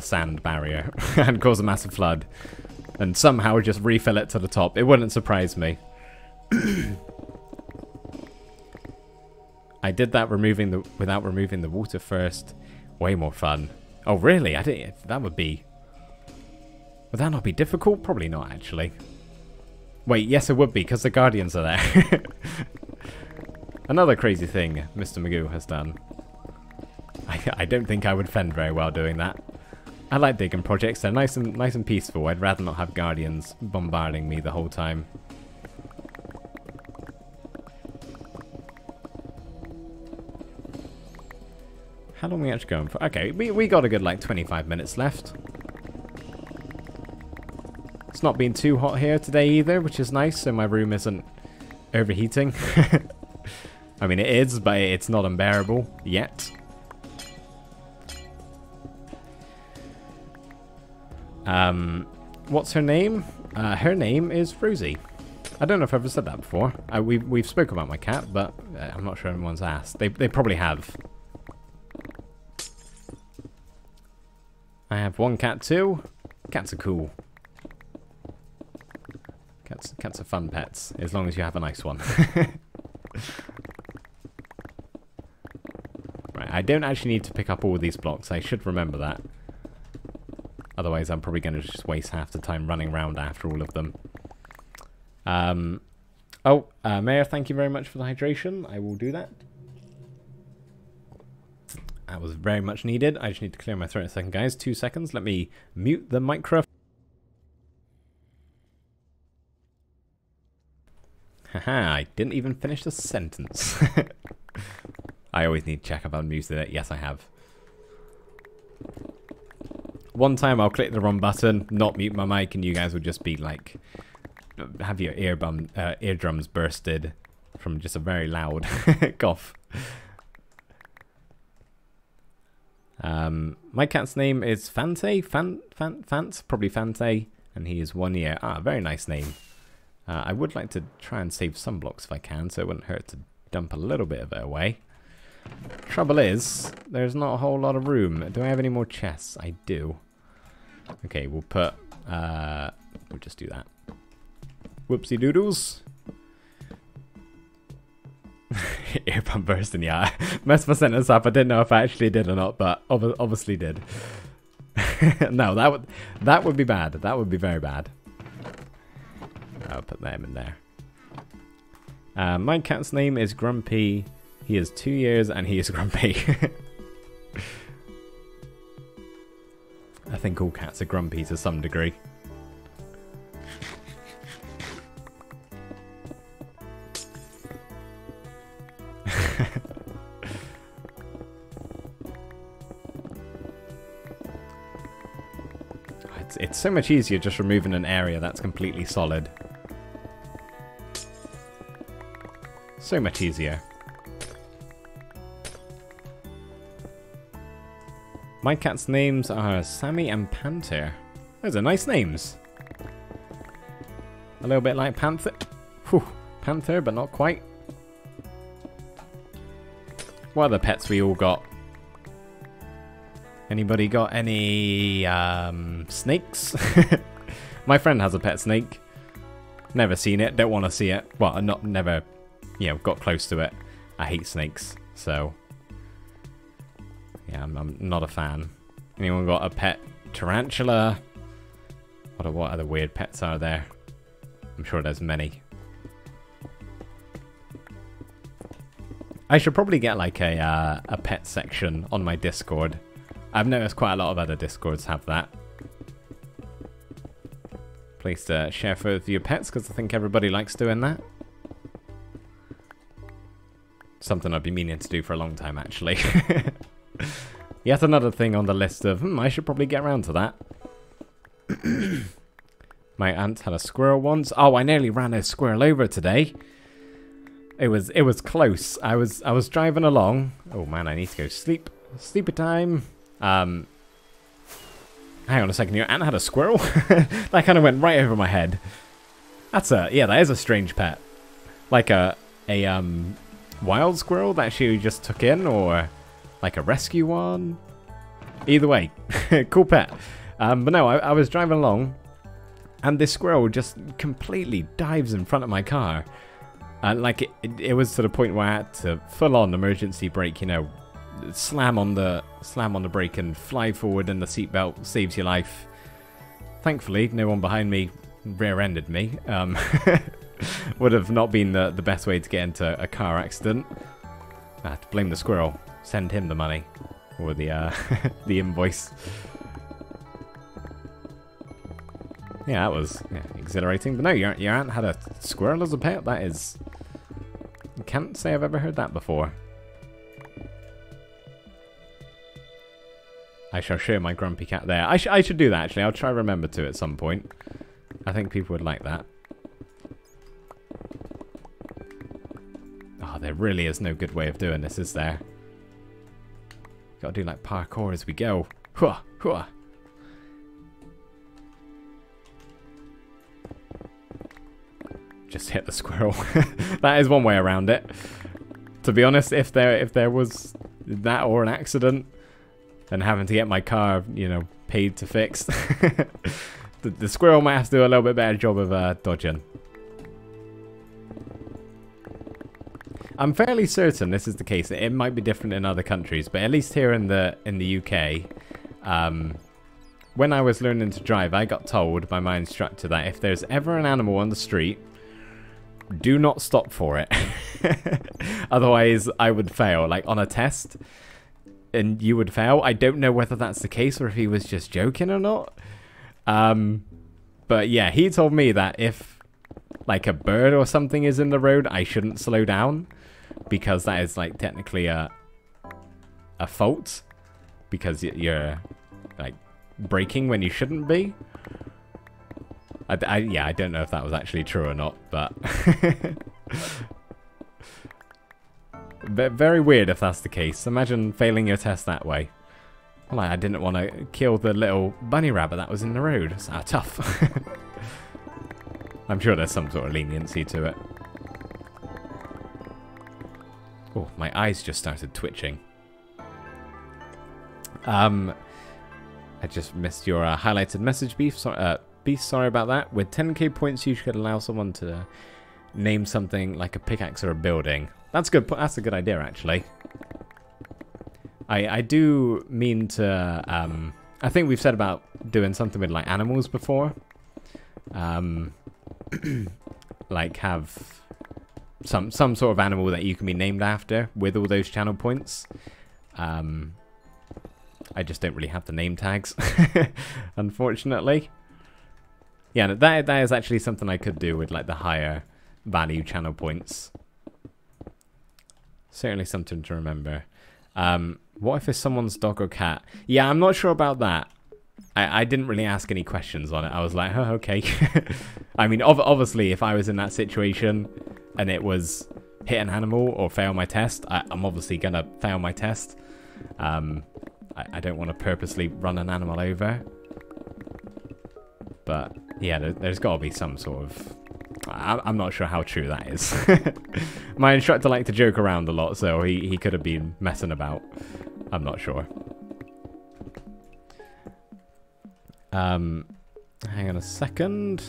sand barrier and cause a massive flood. And somehow just refill it to the top. It wouldn't surprise me. I did that without removing the water first. Way more fun. Oh, really? That would that not be difficult? Probably not, actually. Wait, yes it would be, because the Guardians are there. Another crazy thing Mr. Magoo has done. I don't think I would fend very well doing that. I like digging projects. They're nice and peaceful. I'd rather not have Guardians bombarding me the whole time. How long are we actually going for? Okay, we got a good like 25 minutes left. It's not been too hot here today either, which is nice, so my room isn't overheating. I mean, it is, but it's not unbearable yet. What's her name? Her name is Rosie. I don't know if I've ever said that before. We've spoken about my cat, but I'm not sure anyone's asked. They probably have. I have one cat too. Cats are cool. Cats are fun pets, as long as you have a nice one. Right, I don't actually need to pick up all of these blocks. I should remember that. Otherwise, I'm probably going to just waste half the time running around after all of them. Mayor, thank you very much for the hydration. I will do that. That was very much needed. I just need to clear my throat a second, guys. 2 seconds. Let me mute the microphone. Haha, I didn't even finish the sentence. I always need to check if I've muted it. Yes, I have. One time I'll click the wrong button, not mute my mic, and you guys will just be like, have your eardrums bursted from just a very loud cough. My cat's name is Fante, Fant, probably Fante, and he is 1 year. Ah, very nice name. I would like to try and save some blocks if I can, so it wouldn't hurt to dump a little bit of it away. Trouble is, there's not a whole lot of room. Do I have any more chests? I do. Okay, we'll put... we'll just do that. Whoopsie doodles. Earpump bursting, yeah. Messed my sentence up. I didn't know if I actually did or not, but obviously did. No, that would be bad. That would be very bad. I'll put them in there. My cat's name is Grumpy. He is 2 years and he is grumpy. I think all cats are grumpy to some degree. It's so much easier just removing an area that's completely solid. So much easier. My cat's names are Sammy and Panther. Those are nice names. A little bit like Panther. Whew, Panther, but not quite. What other pets we all got? Anybody got any snakes? My friend has a pet snake. Never seen it. Don't want to see it. Well, never, you know, got close to it. I hate snakes, so yeah, I'm not a fan. Anyone got a pet tarantula? What other weird pets are there? I'm sure there's many. I should probably get like a pet section on my Discord. I've noticed quite a lot of other Discords have that. Place to share with your pets, because I think everybody likes doing that. Something I've been meaning to do for a long time, actually. Yet another thing on the list of, I should probably get around to that. My aunt had a squirrel once. Oh, I nearly ran a squirrel over today. It was close. I was driving along. Oh man, I need to go sleep. Sleepy time. Hang on a second. Your aunt had a squirrel? That kind of went right over my head. That is a strange pet. Like a wild squirrel that she just took in, or like a rescue one. Either way, cool pet. But no, I was driving along, and this squirrel just completely dives in front of my car. Like it was to the point where I had to full on emergency brake, you know, slam on the brake and fly forward, and the seatbelt saves your life. Thankfully, no one behind me rear-ended me. Would have not been the best way to get into a car accident. I have to blame the squirrel. Send him the money, or the the invoice. Yeah, that was exhilarating. But no, your aunt had a squirrel as a pet. That is... I can't say I've ever heard that before. I shall show my grumpy cat there. I should do that, actually. I'll try to remember to at some point. I think people would like that. Oh, there really is no good way of doing this, is there? Gotta do like parkour as we go. Hua, hua. Just hit the squirrel. That is one way around it. To be honest, if there was that or an accident and having to get my car, you know, paid to fix, the squirrel might have to do a little bit better job of dodging. I'm fairly certain this is the case. It might be different in other countries, but at least here in the UK, when I was learning to drive, I got told by my instructor that if there's ever an animal on the street, do not stop for it. Otherwise, I would fail. Like on a test, and you would fail. I don't know whether that's the case or if he was just joking or not. But yeah, he told me that if like a bird or something is in the road, I shouldn't slow down, because that is like technically a fault, because you're like braking when you shouldn't be. Yeah, I don't know if that was actually true or not, but very weird if that's the case. Imagine failing your test that way. Well, I didn't want to kill the little bunny rabbit that was in the road. It's tough. I'm sure there's some sort of leniency to it. Oh, my eyes just started twitching. I just missed your highlighted message, Beast. Sorry about that. With 10k points, you should allow someone to name something like a pickaxe or a building. That's good. That's a good idea, actually. I do mean to. I think we've said about doing something with like animals before. Like have some sort of animal that you can be named after with all those channel points. I just don't really have the name tags, unfortunately. Yeah, that is actually something I could do with like the higher value channel points. Certainly something to remember. What if it's someone's dog or cat? Yeah, I'm not sure about that. I didn't really ask any questions on it. I was like, oh, okay. I mean, obviously, if I was in that situation and it was hit an animal or fail my test, I'm obviously going to fail my test. I don't want to purposely run an animal over. But, yeah, there's got to be some sort of... I'm not sure how true that is. My instructor liked to joke around a lot, so he could have been messing about. I'm not sure. Hang on a second.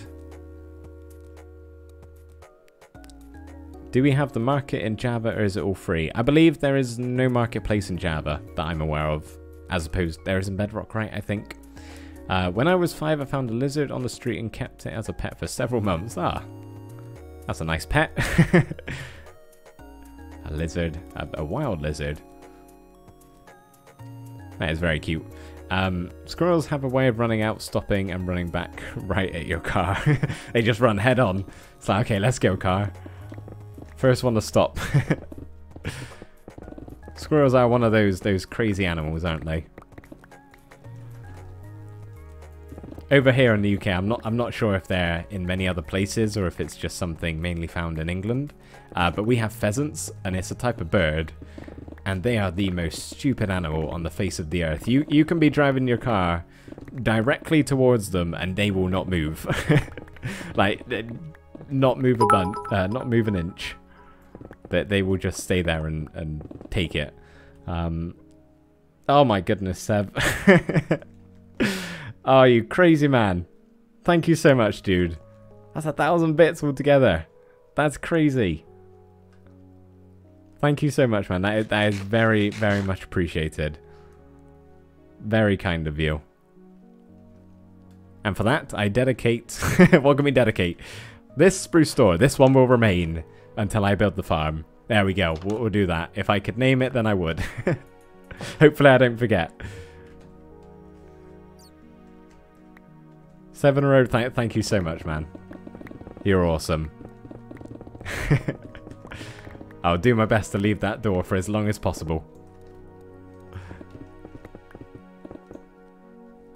Do we have the market in Java, or is it all free? I believe there is no marketplace in Java that I'm aware of, as opposed there is in Bedrock, right? I think. When I was 5, I found a lizard on the street and kept it as a pet for several months. Ah, that's a nice pet. A lizard, a wild lizard. That is very cute. Squirrels have a way of running out, stopping, and running back right at your car. They just run head on. It's like, okay, let's go, car. First one to stop. Squirrels are one of those crazy animals, aren't they? Over here in the UK, I'm not sure if they're in many other places or if it's just something mainly found in England. But we have pheasants, and it's a type of bird, and they are the most stupid animal on the face of the earth. You can be driving your car directly towards them, and they will not move. Like, not move not move an inch. But they will just stay there and take it. Oh my goodness, Seb. Oh, you crazy man. Thank you so much, dude. That's 1,000 bits altogether. That's crazy. Thank you so much, man. That is very, very much appreciated. Very kind of you. And for that, I dedicate... What can we dedicate? This spruce store. This one will remain until I build the farm. There we go. We'll do that. If I could name it, then I would. Hopefully I don't forget. 7 Road, thank you so much, man. You're awesome. I'll do my best to leave that door for as long as possible.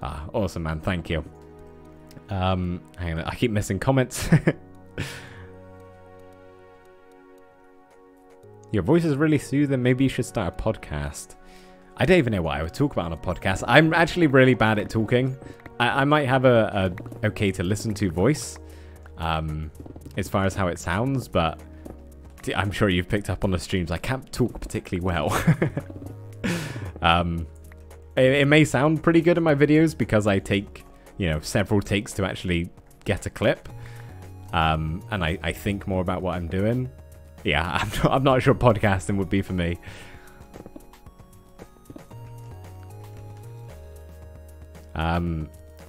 Ah, awesome, man. Thank you. Hang on, I keep missing comments. Your voice is really soothing. Maybe you should start a podcast. I don't even know what I would talk about on a podcast. I'm actually really bad at talking. I might have a okay to listen to voice, as far as how it sounds, but I'm sure you've picked up on the streams. I can't talk particularly well. It may sound pretty good in my videos because I take, several takes to actually get a clip, and I think more about what I'm doing. Yeah, I'm not sure podcasting would be for me.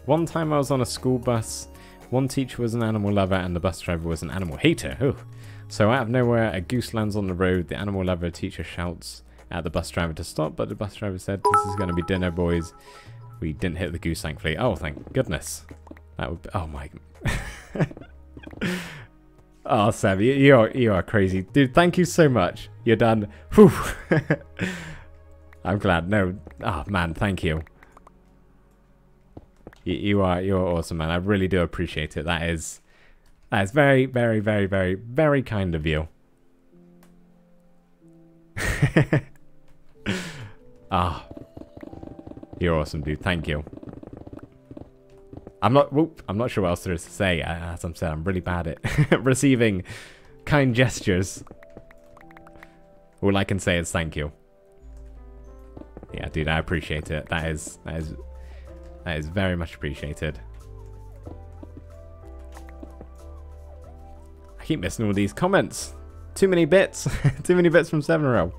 One time I was on a school bus. One teacher was an animal lover and the bus driver was an animal hater. Ooh. So out of nowhere, a goose lands on the road. The animal lover teacher shouts at the bus driver to stop, but the bus driver said, "This is going to be dinner, boys." We didn't hit the goose, thankfully. Oh, thank goodness. That would be, oh my. Oh, Seb, you are crazy. Dude, thank you so much. You're done. Whew. I'm glad. No. Oh, man, thank you. You're awesome, man. I really do appreciate it. That is very, very, very, very, very kind of you. Ah, you're awesome, dude. Thank you. I'm not sure what else there is to say. As I'm saying, I'm really bad at receiving kind gestures. All I can say is thank you. Yeah, dude, I appreciate it. That is very much appreciated. I keep missing all these comments. Too many bits. Too many bits from 7row.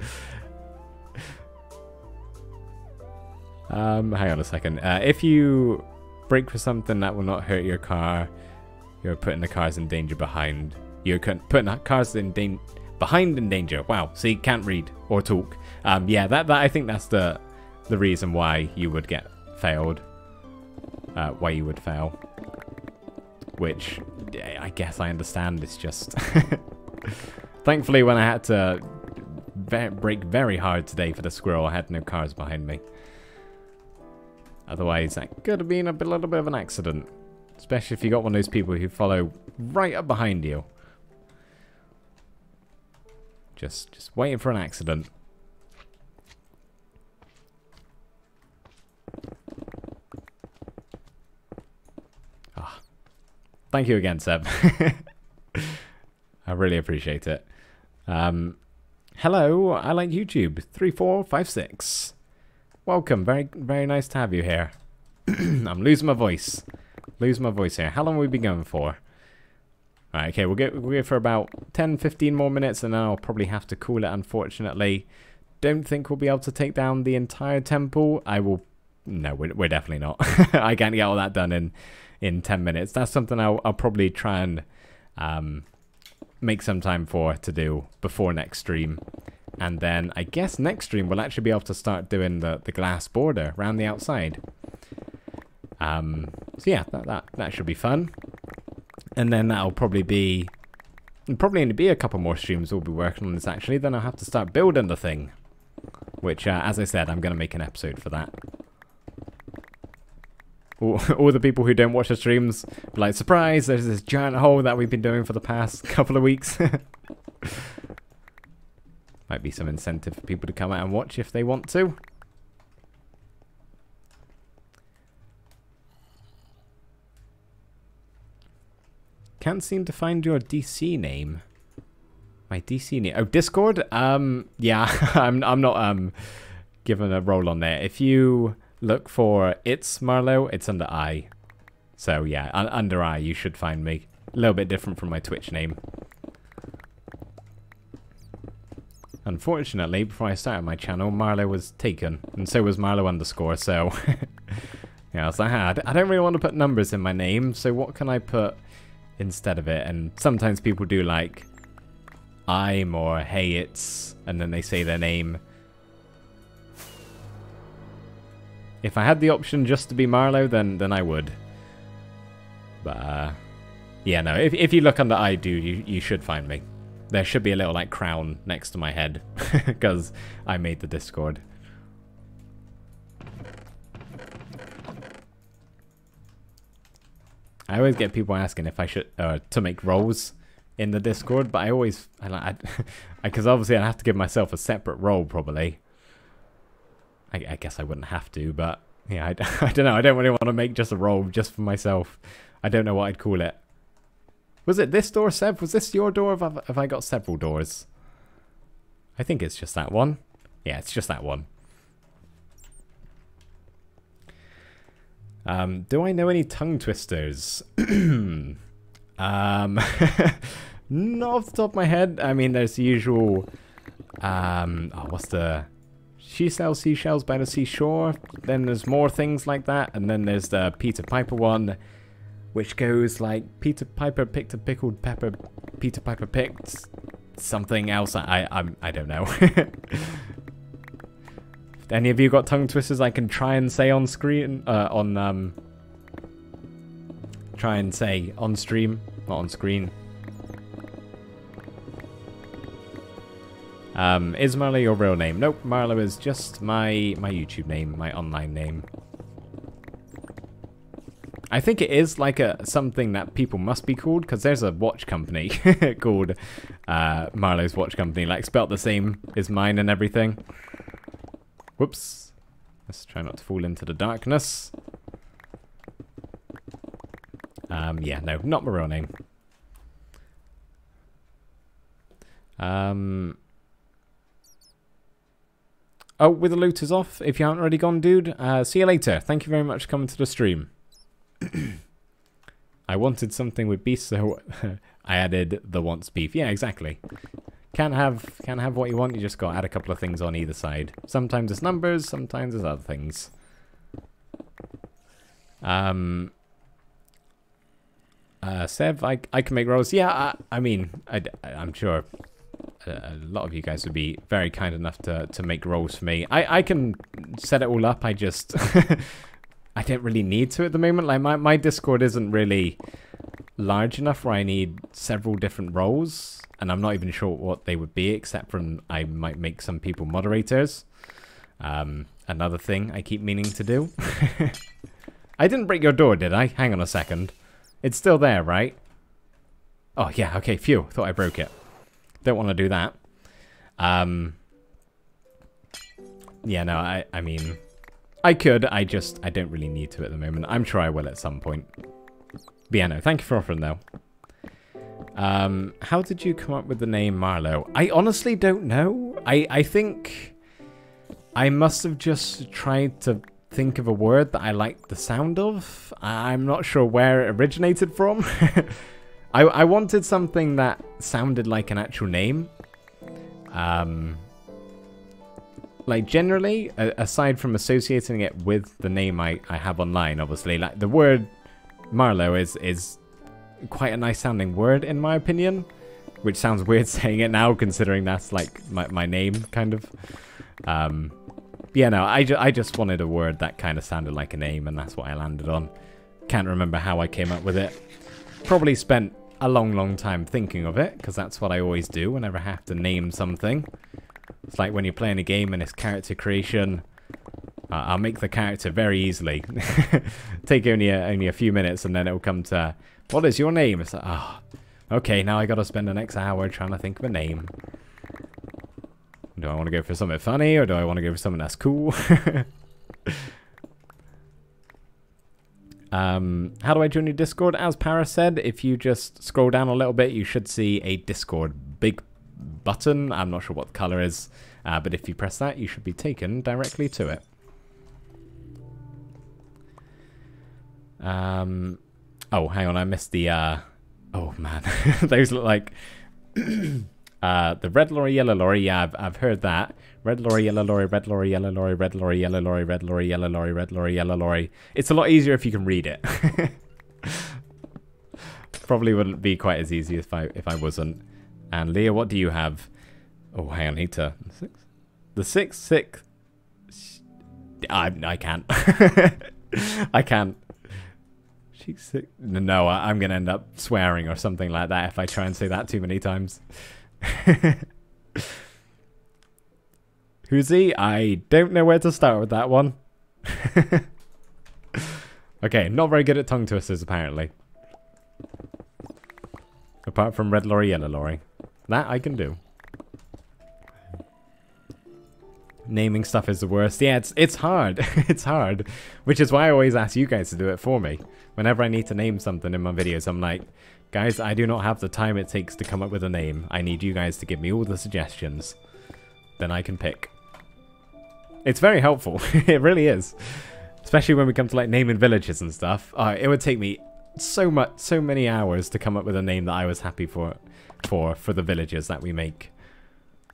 Hang on a second. If you brake for something that will not hurt your car, you're putting the cars in danger behind. You're putting the cars in behind in danger. Wow. So you can't read or talk. Yeah, that I think that's the reason why you would get failed. Why you would fail. Which I guess I understand. It's just thankfully when I had to brake very hard today for the squirrel, I had no cars behind me. Otherwise, that could have been a little bit of an accident. Especially if you got one of those people who follow right up behind you. Just waiting for an accident. Ah, thank you again, Seb. I really appreciate it. Hello, I like YouTube 3456. Welcome, very nice to have you here. I'm losing my voice. Losing my voice here. How long have we been going for? Alright, okay, we'll go for about 10-15 more minutes and then I'll probably have to call it, unfortunately. Don't think we'll be able to take down the entire temple. No, we're definitely not. I can't get all that done in 10 minutes. That's something I'll probably try and make some time to do before next stream. And then I guess next stream we'll actually be able to start doing the glass border around the outside. So yeah, that should be fun. And then that'll probably only be a couple more streams we'll be working on this actually. Then I'll have to start building the thing. Which, as I said, I'm going to make an episode for that. All the people who don't watch the streams, be like, surprise, there's this giant hole that we've been doing for the past couple of weeks. Might be some incentive for people to come out and watch if they want to. Can't seem to find your DC name. My DC name. Oh, Discord? Yeah, I'm not given a role on there. If you look for It's Marlo, it's under I. So yeah, under I you should find me. A little bit different from my Twitch name. Unfortunately, before I started my channel, Marlo was taken, and so was Marlo_, so yeah, I was like, I don't really want to put numbers in my name, so what can I put instead of it? And sometimes people do like I'm or hey it's, and then they say their name. If I had the option just to be Marlo, then I would. But yeah, no, if you look under I do, you should find me. There should be a little like crown next to my head because I made the Discord. I always get people asking if I should to make roles in the Discord, but I because obviously I have to give myself a separate role probably. I guess I wouldn't have to, but yeah, I don't know. I don't really want to make just a role just for myself. I don't know what I'd call it. Was it this door, Seb? Was this your door? Have I got several doors? I think it's just that one. Yeah, it's just that one. Do I know any tongue twisters? Not off the top of my head. I mean, there's the usual... what's the... She sells seashells by the seashore. Then there's more things like that. And then there's the Peter Piper one, which goes like, Peter Piper picked a pickled pepper, Peter Piper picked something else. I don't know. If any of you got tongue twisters I can try and say on screen, try and say on stream, not on screen. Is Marlo your real name? Nope, Marlo is just my YouTube name, my online name. I think it is like something that people must be called, because there's a watch company called Marlo's Watch Company, like spelt the same as mine and everything. Whoops. Let's try not to fall into the darkness. Yeah, no, not my real name. Oh, with the loot is off. If you haven't already gone, dude, see you later. Thank you very much for coming to the stream. I wanted something with beef, so I added the wants beef. Yeah, exactly. Can't have what you want. You just got to add a couple of things on either side. Sometimes it's numbers, sometimes it's other things. Sev, I can make rolls. Yeah, I mean, I'm sure a lot of you guys would be very kind enough to make rolls for me. I can set it all up. I just I don't really need to at the moment. Like my Discord isn't really large enough where I need several different roles, and I'm not even sure what they would be, except from I might make some people moderators. Another thing I keep meaning to do. I didn't break your door, did I? Hang on a second. It's still there, right? Oh, yeah, okay, phew. Thought I broke it. Don't want to do that. Yeah, no, I mean, I could. I don't really need to at the moment. I'm sure I will at some point. But yeah, no, thank you for offering, though. How did you come up with the name Marlowe? I honestly don't know. I think I must have just tried to think of a word that I liked the sound of. I'm not sure where it originated from. I wanted something that sounded like an actual name. Like generally, aside from associating it with the name I have online, obviously, like the word Marlowe is quite a nice sounding word in my opinion, which sounds weird saying it now considering that's like my name kind of. Yeah, no, I just wanted a word that kind of sounded like a name, and that's what I landed on. Can't remember how I came up with it. Probably spent a long time thinking of it, because that's what I always do whenever I have to name something. It's like when you're playing a game and it's character creation. I'll make the character very easily. Take only a few minutes, and then it'll come to, what is your name? It's like, oh, okay, now I got to spend the next hour trying to think of a name. Do I want to go for something funny, or do I want to go for something that's cool? How do I join your Discord? As Paris said, if you just scroll down a little bit, you should see a Discord big button. I'm not sure what the color is, but if you press that, you should be taken directly to it. Oh, hang on, I missed the, oh man, those look like... the red lorry, yellow lorry, yeah, I've heard that. Red lorry, yellow lorry, red lorry, yellow lorry, red lorry, yellow lorry, red lorry, yellow lorry, red lorry, yellow lorry. It's a lot easier if you can read it. Probably wouldn't be quite as easy if I wasn't. And Leah, what do you have? Oh, hang on, I need to... The six. I can't. I can't. She's sick. No, I'm going to end up swearing or something like that if I try and say that too many times. Who's he? I don't know where to start with that one. Okay, not very good at tongue twisters apparently. Apart from red lorry, yellow lorry. That I can do. Naming stuff is the worst. Yeah, it's hard. It's hard. Which is why I always ask you guys to do it for me. Whenever I need to name something in my videos, I'm like, guys, I do not have the time it takes to come up with a name. I need you guys to give me all the suggestions. Then I can pick. It's very helpful. It really is. Especially when we come to like naming villages and stuff. It would take me so many hours to come up with a name that I was happy for the villages that we make.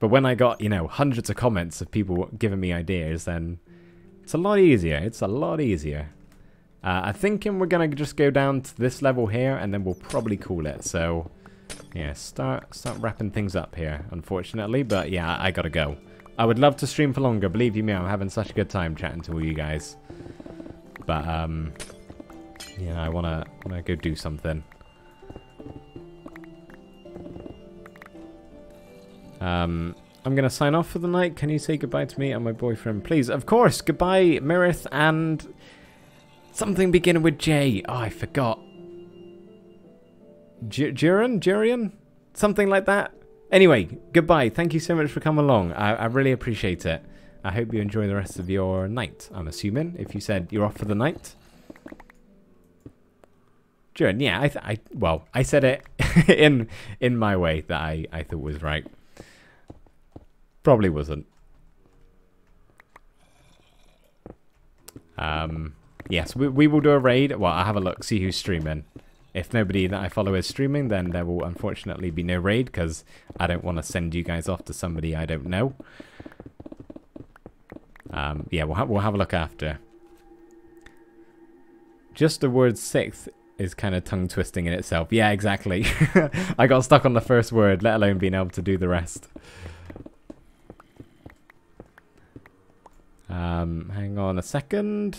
But when I got, you know, hundreds of comments of people giving me ideas, then it's a lot easier. It's a lot easier. I'm thinking we're going to just go down to this level here, and then we'll probably call it. So, yeah, start wrapping things up here, unfortunately. But, yeah, I got to go. I would love to stream for longer. Believe you me, I'm having such a good time chatting to all you guys. But, yeah, I want to go do something. I'm going to sign off for the night. Can you say goodbye to me and my boyfriend, please? Of course. Goodbye, Mirith, and something beginning with J. Oh, I forgot. Jurian? Something like that? Anyway, goodbye. Thank you so much for coming along. I really appreciate it. I hope you enjoy the rest of your night, I'm assuming, if you said you're off for the night. Jurian, yeah, I said it in my way that I thought was right. Probably wasn't. Yes, we will do a raid. Well, I'll have a look, see who's streaming. If nobody that I follow is streaming, then there will unfortunately be no raid, because I don't want to send you guys off to somebody I don't know. Yeah, we'll have a look after. Just the word 6th is kind of tongue-twisting in itself. Yeah, exactly. I got stuck on the first word, let alone being able to do the rest. Hang on a second.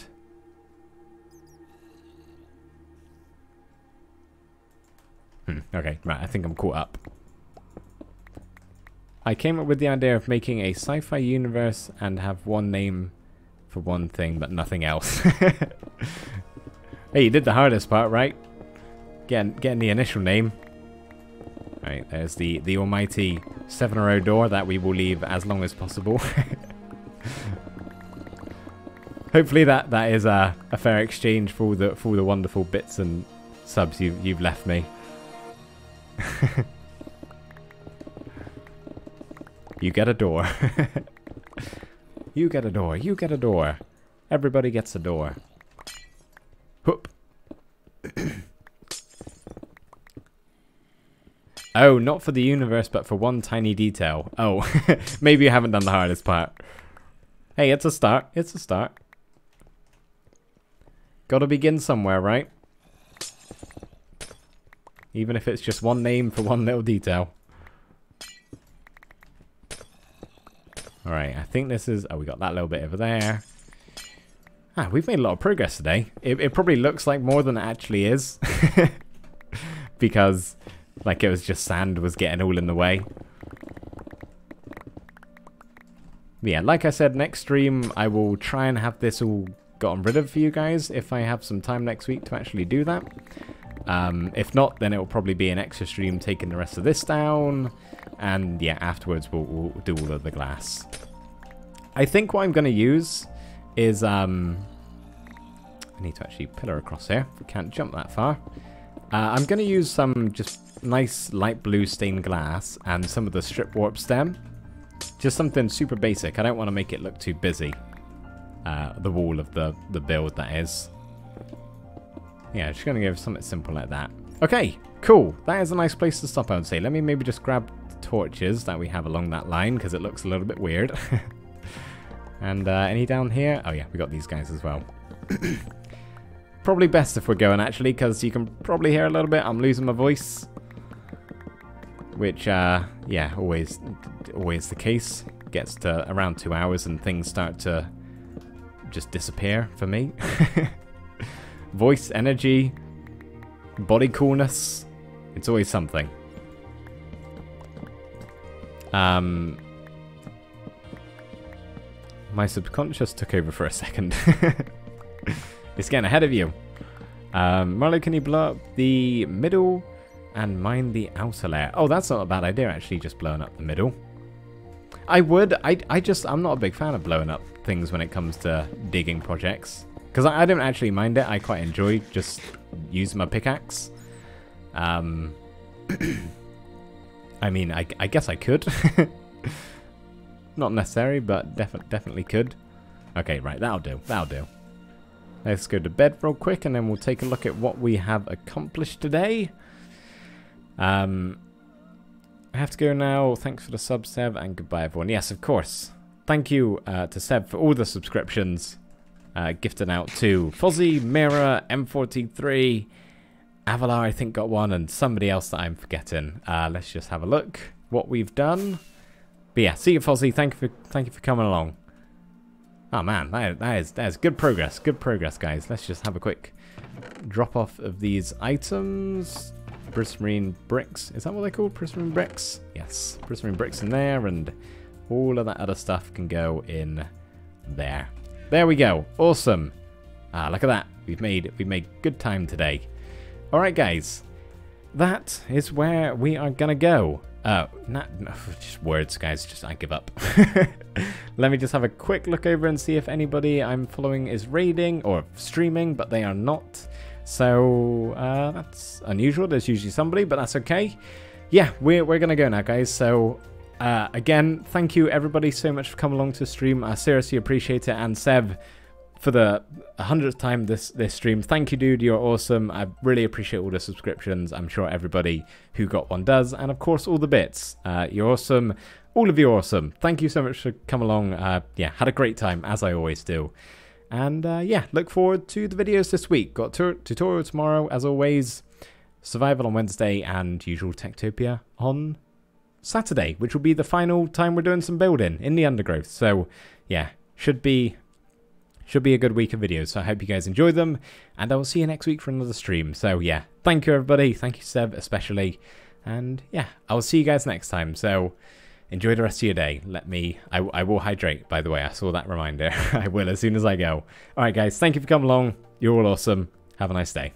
Okay, right, I think I'm caught up. I came up with the idea of making a sci-fi universe and have one name for one thing, but nothing else. Hey, you did the hardest part, right? Getting the initial name. Right, there's the almighty 7-row door that we will leave as long as possible. Hopefully that is a fair exchange for all the wonderful bits and subs you've left me. You get a door. You get a door. You get a door. Everybody gets a door. Whoop. Oh, not for the universe, but for one tiny detail. Oh, maybe you haven't done the hardest part. Hey, it's a start. It's a start. Gotta begin somewhere, right? Even if it's just one name for one little detail. Alright, I think this is... Oh, we got that little bit over there. Ah, we've made a lot of progress today. It probably looks like more than it actually is. Because, like, it was just sand was getting all in the way. Yeah, like I said, next stream I will try and have this all gotten rid of for you guys if I have some time next week to actually do that. If not, then it will probably be an extra stream taking the rest of this down. And yeah, afterwards we'll do all of the glass. I think what I'm going to use is... I need to actually pillar across here. We can't jump that far. I'm going to use some just nice light blue stained glass and some of the strip warp stem. Just something super basic. I don't want to make it look too busy. The wall of the build, that is. Yeah, just going to go with something simple like that. Okay, cool. That is a nice place to stop, I would say. Let me maybe just grab the torches that we have along that line, because it looks a little bit weird. And any down here? Oh yeah, we got these guys as well. Probably best if we're going, actually, because you can probably hear a little bit. I'm losing my voice. Which, yeah, always the case. Gets to around 2 hours and things start to just disappear for me. Voice, energy, body coolness. It's always something. My subconscious took over for a second. It's getting ahead of you. Marlo, can you blow up the middle and mine the outer layer? Oh, that's not a bad idea, actually, just blowing up the middle. I would. I'm not a big fan of blowing up things when it comes to digging projects. Because I don't actually mind it. I quite enjoy just using my pickaxe. I mean, I guess I could. Not necessary, but definitely could. Okay, right, that'll do. That'll do. Let's go to bed real quick, and then we'll take a look at what we have accomplished today. I have to go now. Thanks for the sub, Seb, and goodbye, everyone. Yes, of course. Thank you to Seb for all the subscriptions. Gifted out to Fozzie, Mira, M43, Avalar, I think got one, and somebody else that I'm forgetting. Let's just have a look what we've done. But yeah, see you, Fozzie. Thank you for coming along. Oh man, that is good progress. Good progress, guys. Let's just have a quick drop off of these items. Prismarine bricks. Is that what they're called? Prismarine bricks? Yes. Prismarine bricks in there, and all of that other stuff can go in there. There we go. Awesome. Look at that. We've made good time today. All right, guys. That is where we are gonna go. No, just words, guys. Just I give up. Let me just have a quick look over and see if anybody I'm following is raiding or streaming, but they are not. So that's unusual. There's usually somebody, but that's okay. Yeah, we're gonna go now, guys. So again, thank you everybody so much for coming along to stream. I seriously appreciate it. And Seb, for the 100th time this stream. Thank you, dude. You're awesome. I really appreciate all the subscriptions. I'm sure everybody who got one does. And, of course, all the bits. You're awesome. All of you are awesome. Thank you so much for coming along. Yeah, had a great time, as I always do. And, yeah, look forward to the videos this week. Got tutorial tomorrow, as always. Survival on Wednesday and usual Techtopia on Saturday, which will be the final time we're doing some building in the undergrowth. So, yeah, should be a good week of videos. So I hope you guys enjoy them, and I will see you next week for another stream. So yeah, thank you everybody. Thank you Seb especially, and yeah, I will see you guys next time. So enjoy the rest of your day. I will hydrate, by the way. I saw that reminder. I will as soon as I go. All right guys, thank you for coming along. You're all awesome. Have a nice day.